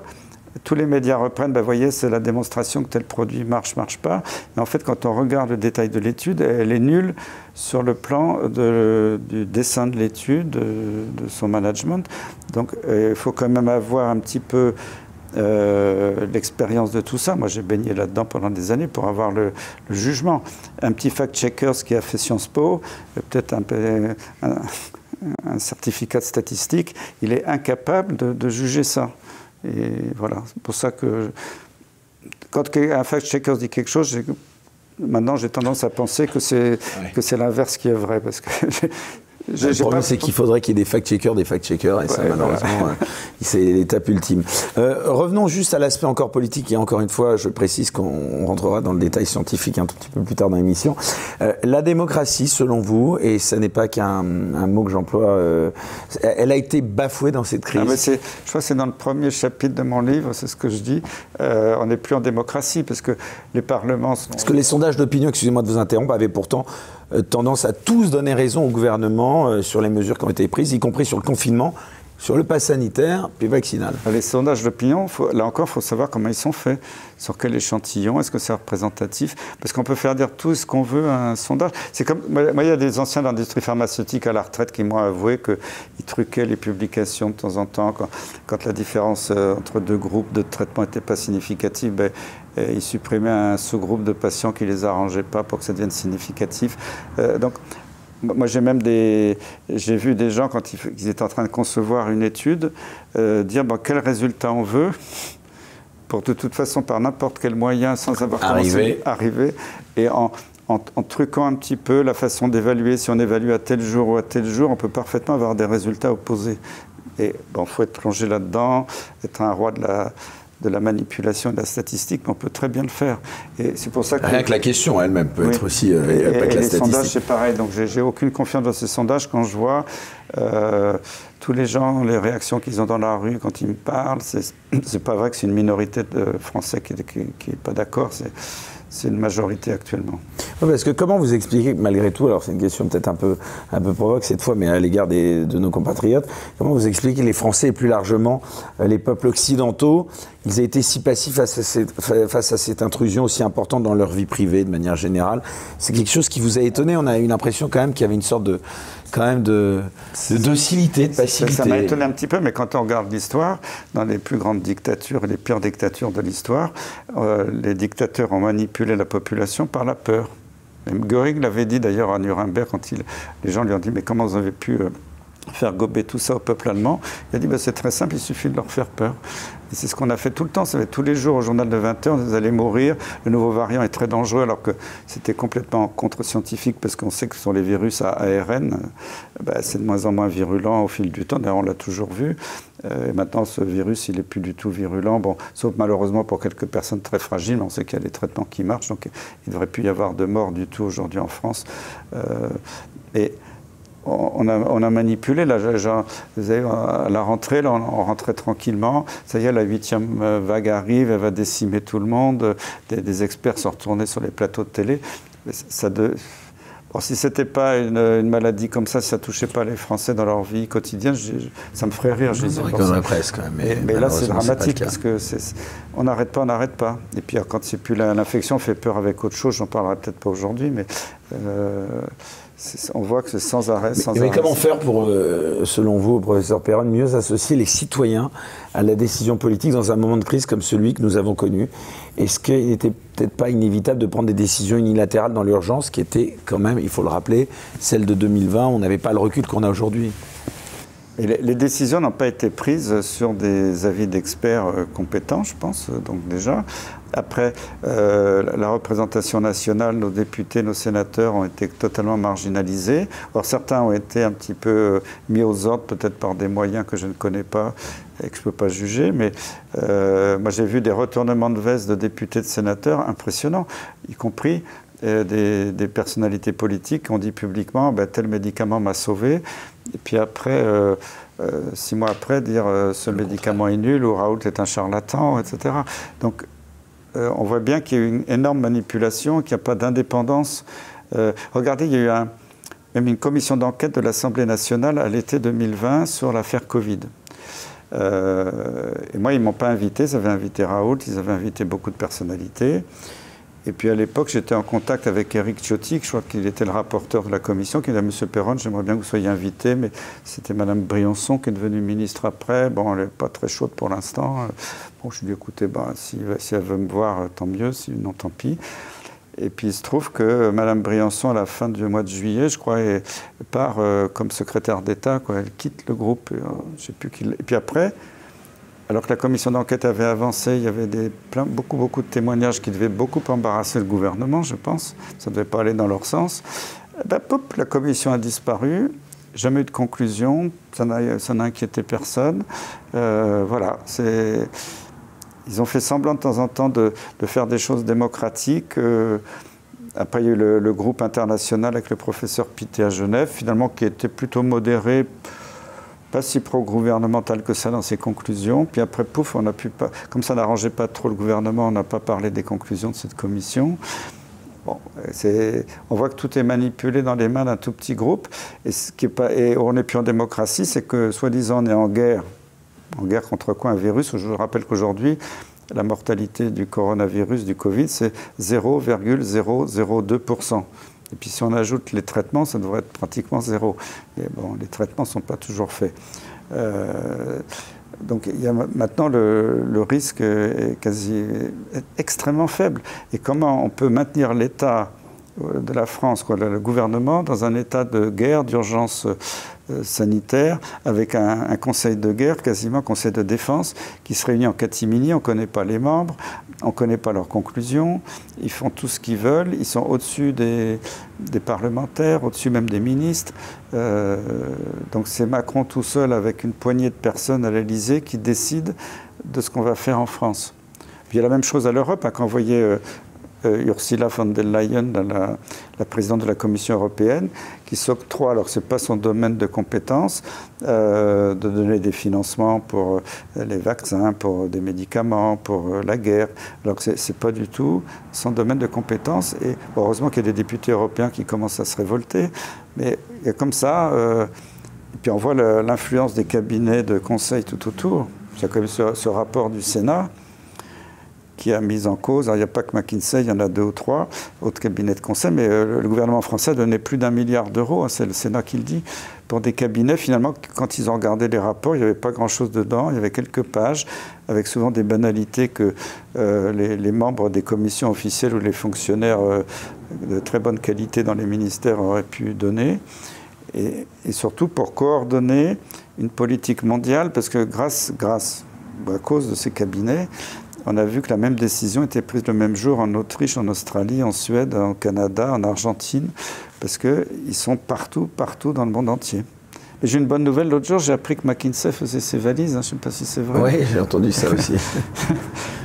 Tous les médias reprennent, vous voyez, c'est la démonstration que tel produit marche pas. Et en fait, quand on regarde le détail de l'étude, elle est nulle sur le plan du dessin de l'étude, de son management. Donc, il faut quand même avoir un petit peu l'expérience de tout ça. Moi, j'ai baigné là-dedans pendant des années pour avoir le jugement. Un petit fact-checker qui a fait Sciences Po, peut-être un certificat de statistique, il est incapable de juger ça. Et voilà, c'est pour ça que quand un fact-checker dit quelque chose, maintenant j'ai tendance à penser que c'est l'inverse qui est vrai. Parce que le problème, c'est qu'il faudrait qu'il y ait des fact-checkers, et ça, malheureusement, c'est l'étape ultime. Revenons juste à l'aspect encore politique, et encore une fois, je précise qu'on rentrera dans le détail scientifique un tout petit peu plus tard dans l'émission. La démocratie, selon vous, et ce n'est pas qu'un mot que j'emploie, elle a été bafouée dans cette crise. Je crois que c'est dans le premier chapitre de mon livre, c'est ce que je dis, on n'est plus en démocratie, parce que les parlements sont... Parce que les sondages d'opinion, excusez-moi de vous interrompre, avaient pourtant tendance à tous donner raison au gouvernement sur les mesures qui ont été prises, y compris sur le confinement, sur le pass sanitaire, puis vaccinal. Les sondages d'opinion, là encore, il faut savoir comment ils sont faits, sur quel échantillon, est-ce que c'est représentatif, parce qu'on peut faire dire tout ce qu'on veut à un sondage. C'est comme, moi, il y a des anciens de l'industrie pharmaceutique à la retraite qui m'ont avoué qu'ils truquaient les publications de temps en temps, quand la différence entre deux groupes de traitement n'était pas significative, ils supprimaient un sous-groupe de patients qui ne les arrangeait pas pour que ça devienne significatif. Donc, moi, j'ai vu des gens, quand ils étaient en train de concevoir une étude, dire quel résultat on veut, pour de toute façon, par n'importe quel moyen, sans avoir commencé à arriver, et en truquant un petit peu la façon d'évaluer. Si on évalue à tel jour ou à tel jour, on peut parfaitement avoir des résultats opposés. Et il faut être plongé là-dedans, être un roi de la manipulation et de la statistique, mais on peut très bien le faire. Et c'est pour ça que... Rien que la question elle-même peut être aussi... pas que la les statistique. Sondages, c'est pareil. Donc, j'ai aucune confiance dans ces sondages quand je vois tous les gens, les réactions qu'ils ont dans la rue quand ils me parlent. C'est pas vrai que c'est une minorité de Français qui n'est pas d'accord. C'est une majorité actuellement. Oui, parce que comment vous expliquez, malgré tout, alors c'est une question peut-être un peu provoque cette fois, mais à l'égard de nos compatriotes, comment vous expliquez que les Français et plus largement les peuples occidentaux, ils aient été si passifs face à cette intrusion aussi importante dans leur vie privée de manière générale? C'est quelque chose qui vous a étonné? On a eu l'impression quand même qu'il y avait une sorte de docilité, de passivité. Ça m'a étonné un petit peu, mais quand on regarde l'histoire, dans les plus grandes dictatures et les pires dictatures de l'histoire, les dictateurs ont manipulé la population par la peur. Même Göring l'avait dit d'ailleurs à Nuremberg, quand les gens lui ont dit « mais comment vous avez pu faire gober tout ça au peuple allemand ?» Il a dit c'est très simple, il suffit de leur faire peur. Et c'est ce qu'on a fait tout le temps. Ça va tous les jours au journal de 20h, vous allez mourir. Le nouveau variant est très dangereux, alors que c'était complètement contre-scientifique, parce qu'on sait que ce sont les virus à ARN. C'est de moins en moins virulent au fil du temps. D'ailleurs, on l'a toujours vu. Et maintenant, ce virus, il n'est plus du tout virulent. Bon, sauf malheureusement pour quelques personnes très fragiles. Mais on sait qu'il y a des traitements qui marchent. Donc, il ne devrait plus y avoir de morts du tout aujourd'hui en France. On a manipulé, là, vous avez, à la rentrée, là, on rentrait tranquillement. Ça y est, la 8e vague arrive, elle va décimer tout le monde. Des experts sont retournés sur les plateaux de télé. Si ce n'était pas une maladie comme ça, si ça ne touchait pas les Français dans leur vie quotidienne, ça me ferait rire. Presque, mais là, c'est dramatique, parce qu'on n'arrête pas. Et puis, quand c'est plus l'infection, fait peur avec autre chose. J'en parlerai peut-être pas aujourd'hui, mais... on voit que c'est sans arrêt. Mais comment faire pour, selon vous, professeur Perron, mieux associer les citoyens à la décision politique dans un moment de crise comme celui que nous avons connu? Est-ce qu'il n'était peut-être pas inévitable de prendre des décisions unilatérales dans l'urgence, qui était quand même, il faut le rappeler, celle de 2020, on n'avait pas le recul qu'on a aujourd'hui? Et les décisions n'ont pas été prises sur des avis d'experts compétents, je pense, donc déjà. Après, la représentation nationale, nos députés, nos sénateurs ont été totalement marginalisés. Or, certains ont été un petit peu mis aux ordres, peut-être par des moyens que je ne connais pas et que je ne peux pas juger. Mais moi, j'ai vu des retournements de veste de députés, de sénateurs impressionnants, y compris des personnalités politiques qui ont dit publiquement tel médicament m'a sauvé. Et puis après, 6 mois après, dire ce médicament est nul ou Raoult est un charlatan, etc. Donc on voit bien qu'il y a eu une énorme manipulation, qu'il n'y a pas d'indépendance. Regardez, il y a eu même une commission d'enquête de l'Assemblée nationale à l'été 2020 sur l'affaire Covid. Et moi, ils ne m'ont pas invité. Ils avaient invité Raoult, ils avaient invité beaucoup de personnalités. Et puis à l'époque, j'étais en contact avec Éric Ciotti, je crois qu'il était le rapporteur de la commission, qui a dit à M. Perron, j'aimerais bien que vous soyez invité, mais c'était Mme Briançon qui est devenue ministre après. Bon, elle n'est pas très chaude pour l'instant. Bon, je lui ai dit, écoutez, si elle veut me voir, tant mieux, sinon tant pis. Et puis il se trouve que Mme Briançon, à la fin du mois de juillet, je crois, part comme secrétaire d'État. Elle quitte le groupe. Je sais plus qui. Et puis après, alors que la commission d'enquête avait avancé, il y avait beaucoup de témoignages qui devaient beaucoup embarrasser le gouvernement, je pense. Ça ne devait pas aller dans leur sens. La commission a disparu. Jamais eu de conclusion. Ça n'a inquiété personne. Voilà. Ils ont fait semblant de temps en temps de faire des choses démocratiques. Après, il y a eu le groupe international avec le professeur Pittet à Genève, finalement, qui était plutôt modéré, pas si pro-gouvernemental que ça dans ses conclusions. Puis après, pouf, on a pu pas. Comme ça n'arrangeait pas trop le gouvernement, on n'a pas parlé des conclusions de cette commission. Bon, on voit que tout est manipulé dans les mains d'un tout petit groupe. Et on n'est plus en démocratie, c'est que, soi-disant, on est en guerre. En guerre contre quoi? Un virus. Je vous rappelle qu'aujourd'hui, la mortalité du coronavirus, du Covid, c'est 0,002%. Et puis si on ajoute les traitements, ça devrait être pratiquement zéro. Et bon, les traitements ne sont pas toujours faits. Donc maintenant, le risque est extrêmement faible. Et comment on peut maintenir l'État de la France, le gouvernement, dans un état de guerre, d'urgence sanitaire, avec un conseil de guerre, quasiment conseil de défense, qui se réunit en catimini, on ne connaît pas les membres, on ne connaît pas leurs conclusions, ils font tout ce qu'ils veulent, ils sont au-dessus des parlementaires, au-dessus même des ministres. Donc c'est Macron tout seul, avec une poignée de personnes à l'Élysée, qui décide de ce qu'on va faire en France. Puis il y a la même chose à l'Europe, quand vous voyez Ursula von der Leyen, la présidente de la Commission européenne, qui s'octroie, alors ce n'est pas son domaine de compétence, de donner des financements pour les vaccins, pour des médicaments, pour la guerre, alors que ce n'est pas du tout son domaine de compétence. Et heureusement qu'il y a des députés européens qui commencent à se révolter, mais il y a comme ça, et puis on voit l'influence des cabinets de conseil tout autour. Il y a quand même ce rapport du Sénat qui a mis en cause, alors il n'y a pas que McKinsey, il y en a 2 ou 3 autres cabinets de conseil, mais le gouvernement français a donné plus d'1 milliard d'euros, c'est le Sénat qui le dit, pour des cabinets. Finalement, quand ils ont regardé les rapports, il n'y avait pas grand-chose dedans, il y avait quelques pages, avec souvent des banalités que les membres des commissions officielles ou les fonctionnaires de très bonne qualité dans les ministères auraient pu donner, et surtout pour coordonner une politique mondiale, parce que à cause de ces cabinets, on a vu que la même décision était prise le même jour en Autriche, en Australie, en Suède, au Canada, en Argentine, parce qu'ils sont partout dans le monde entier. Et j'ai une bonne nouvelle, l'autre jour, j'ai appris que McKinsey faisait ses valises, je ne sais pas si c'est vrai. Oui, j'ai entendu ça aussi.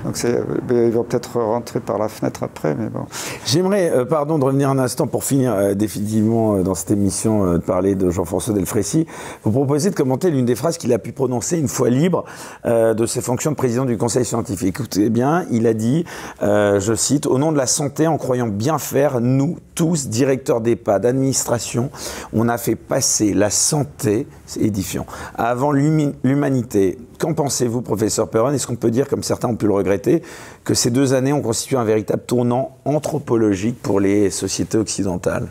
Donc ils vont peut-être rentrer par la fenêtre après, mais bon. J'aimerais, pardon, de revenir un instant pour finir définitivement dans cette émission, de parler de Jean-François Delfraissy. Vous proposez de commenter l'une des phrases qu'il a pu prononcer une fois libre de ses fonctions de président du Conseil scientifique. Écoutez bien, il a dit, je cite, « Au nom de la santé, en croyant bien faire, nous, tous, directeurs d'EHPAD, d'administration, on a fait passer la santé, c'est édifiant, avant l'humanité. » Qu'en pensez-vous, professeur Perron? Est-ce qu'on peut dire, comme certains ont pu le regretter, que ces 2 années ont constitué un véritable tournant anthropologique pour les sociétés occidentales?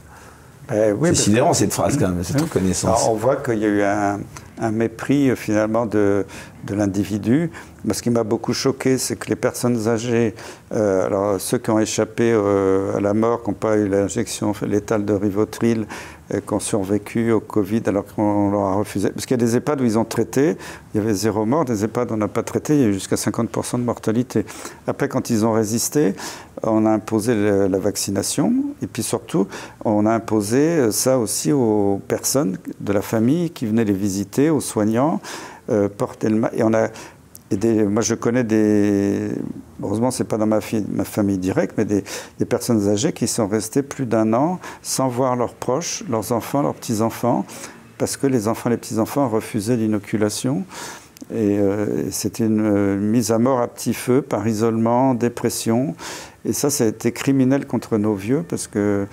Oui, c'est sidérant cette phrase quand même, cette reconnaissance. Alors, on voit qu'il y a eu un mépris finalement de l'individu. Ce qui m'a beaucoup choqué, c'est que les personnes âgées, alors ceux qui ont échappé à la mort, qui n'ont pas eu l'injection létale de Rivotril, qui ont survécu au Covid alors qu'on leur a refusé. Parce qu'il y a des EHPAD où ils ont traité, il y avait 0 mort, des EHPAD où on n'a pas traité, il y a eu jusqu'à 50% de mortalité. Après, quand ils ont résisté, on a imposé la vaccination, et puis surtout, on a imposé ça aussi aux personnes de la famille qui venaient les visiter, aux soignants, porter le masque. Et moi, je connais heureusement c'est pas dans ma famille directe, mais des personnes âgées qui sont restées plus d'1 an sans voir leurs proches, leurs enfants, leurs petits-enfants, parce que les enfants et les petits-enfants refusaient l'inoculation. Et c'était une mise à mort à petit feu par isolement, dépression. Et ça a été criminel contre nos vieux, parce que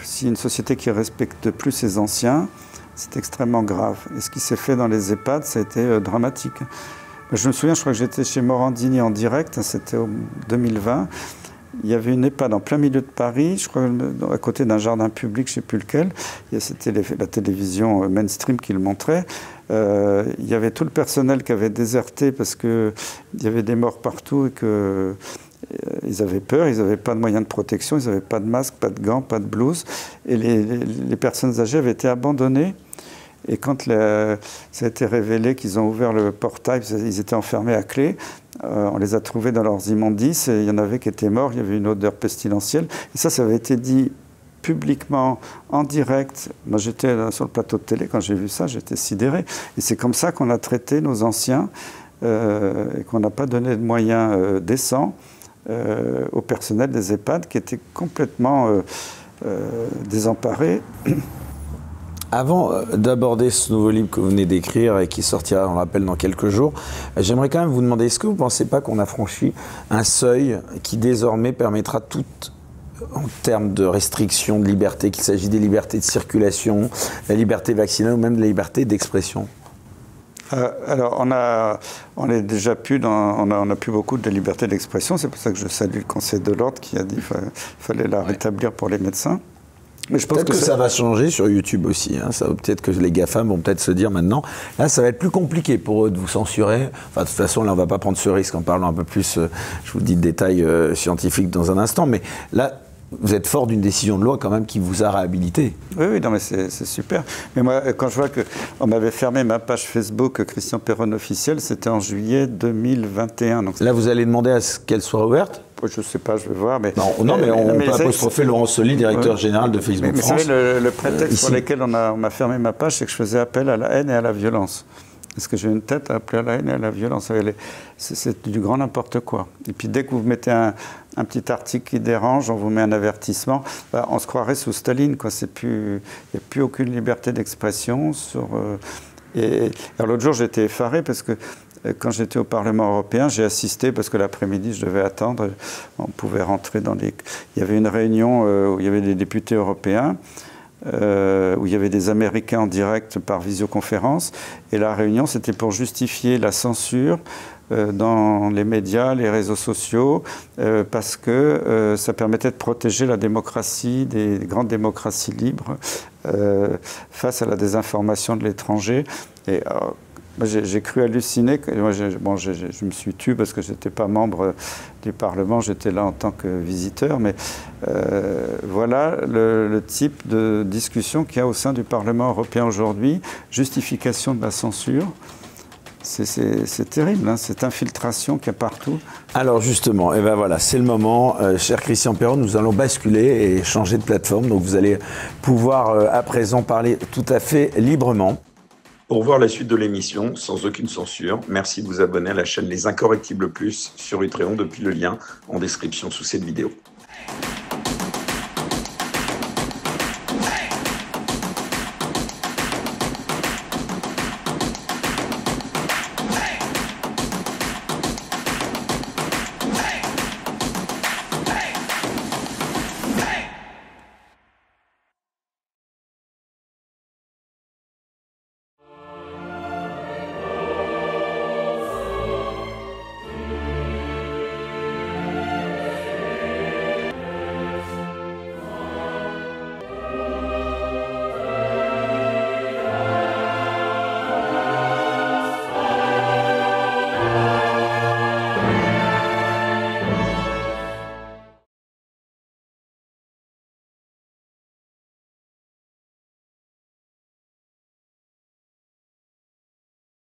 si une société qui ne respecte plus ses anciens, c'est extrêmement grave. Et ce qui s'est fait dans les EHPAD, ça a été dramatique. Je me souviens, je crois que j'étais chez Morandini en direct, c'était en 2020. Il y avait une EHPAD en plein milieu de Paris, je crois à côté d'un jardin public, je ne sais plus lequel. C'était la télévision mainstream qui le montrait. Il y avait tout le personnel qui avait déserté parce qu'il y avait des morts partout et qu'ils avaient peur, ils n'avaient pas de moyens de protection, ils n'avaient pas de masque, pas de gants, pas de blouse. Et les personnes âgées avaient été abandonnées. Et quand ça a été révélé qu'ils ont ouvert le portail, ils étaient enfermés à clé, on les a trouvés dans leurs immondices, et il y en avait qui étaient morts, il y avait une odeur pestilentielle. Et ça avait été dit publiquement, en direct. Moi, j'étais sur le plateau de télé, quand j'ai vu ça, j'étais sidéré. Et c'est comme ça qu'on a traité nos anciens, et qu'on n'a pas donné de moyens décents au personnel des EHPAD, qui était complètement désemparé. Avant d'aborder ce nouveau livre que vous venez d'écrire et qui sortira, on le rappelle, dans quelques jours, j'aimerais quand même vous demander, est-ce que vous ne pensez pas qu'on a franchi un seuil qui désormais permettra tout, en termes de restrictions de liberté, qu'il s'agit des libertés de circulation, la liberté vaccinale ou même de la liberté d'expression? Alors, on est déjà plus on a plus beaucoup de liberté d'expression. C'est pour ça que je salue le Conseil de l'ordre qui a dit qu'il fallait la rétablir pour les médecins. Mais je pense que ça va changer sur YouTube aussi. Hein. Peut-être que les GAFAM vont peut-être se dire maintenant, là, ça va être plus compliqué pour eux de vous censurer. Enfin, de toute façon, là, on ne va pas prendre ce risque en parlant un peu plus, je vous dis, de détails scientifiques dans un instant. Mais là, vous êtes fort d'une décision de loi quand même qui vous a réhabilité. Oui, non, mais c'est super. Mais moi, quand je vois qu'on m'avait fermé ma page Facebook Christian Perron officiel, c'était en juillet 2021. Donc là, vous allez demander à ce qu'elle soit ouverte? Je ne sais pas, je vais voir. Mais non, mais on peut apostropher Laurent Soli, directeur général de Facebook France. Vous savez, le prétexte pour lequel on m'a fermé ma page, c'est que je faisais appel à la haine et à la violence. Est-ce que j'ai une tête à appeler à la haine et à la violence? C'est du grand n'importe quoi. Et puis dès que vous mettez un petit article qui dérange, on vous met un avertissement. On se croirait sous Staline, quoi. Il n'y a plus aucune liberté d'expression. Alors l'autre jour, j'étais effaré parce que quand j'étais au Parlement européen, j'ai assisté, parce que l'après-midi, je devais attendre. On pouvait rentrer dans les... Il y avait une réunion où il y avait des députés européens, où il y avait des Américains en direct par visioconférence. Et la réunion, c'était pour justifier la censure dans les médias, les réseaux sociaux, parce que ça permettait de protéger la démocratie, des grandes démocraties libres, face à la désinformation de l'étranger. Et j'ai cru halluciner. Moi, je me suis tu parce que je n'étais pas membre du Parlement, j'étais là en tant que visiteur. Mais voilà le type de discussion qu'il y a au sein du Parlement européen aujourd'hui. Justification de la censure. C'est terrible, hein, cette infiltration qu'il y a partout. Alors justement, et ben voilà, c'est le moment, cher Christian Perron, nous allons basculer et changer de plateforme. Donc vous allez pouvoir à présent parler tout à fait librement. Pour voir la suite de l'émission, sans aucune censure, merci de vous abonner à la chaîne Les Incorrectibles Plus sur Utréon depuis le lien en description sous cette vidéo.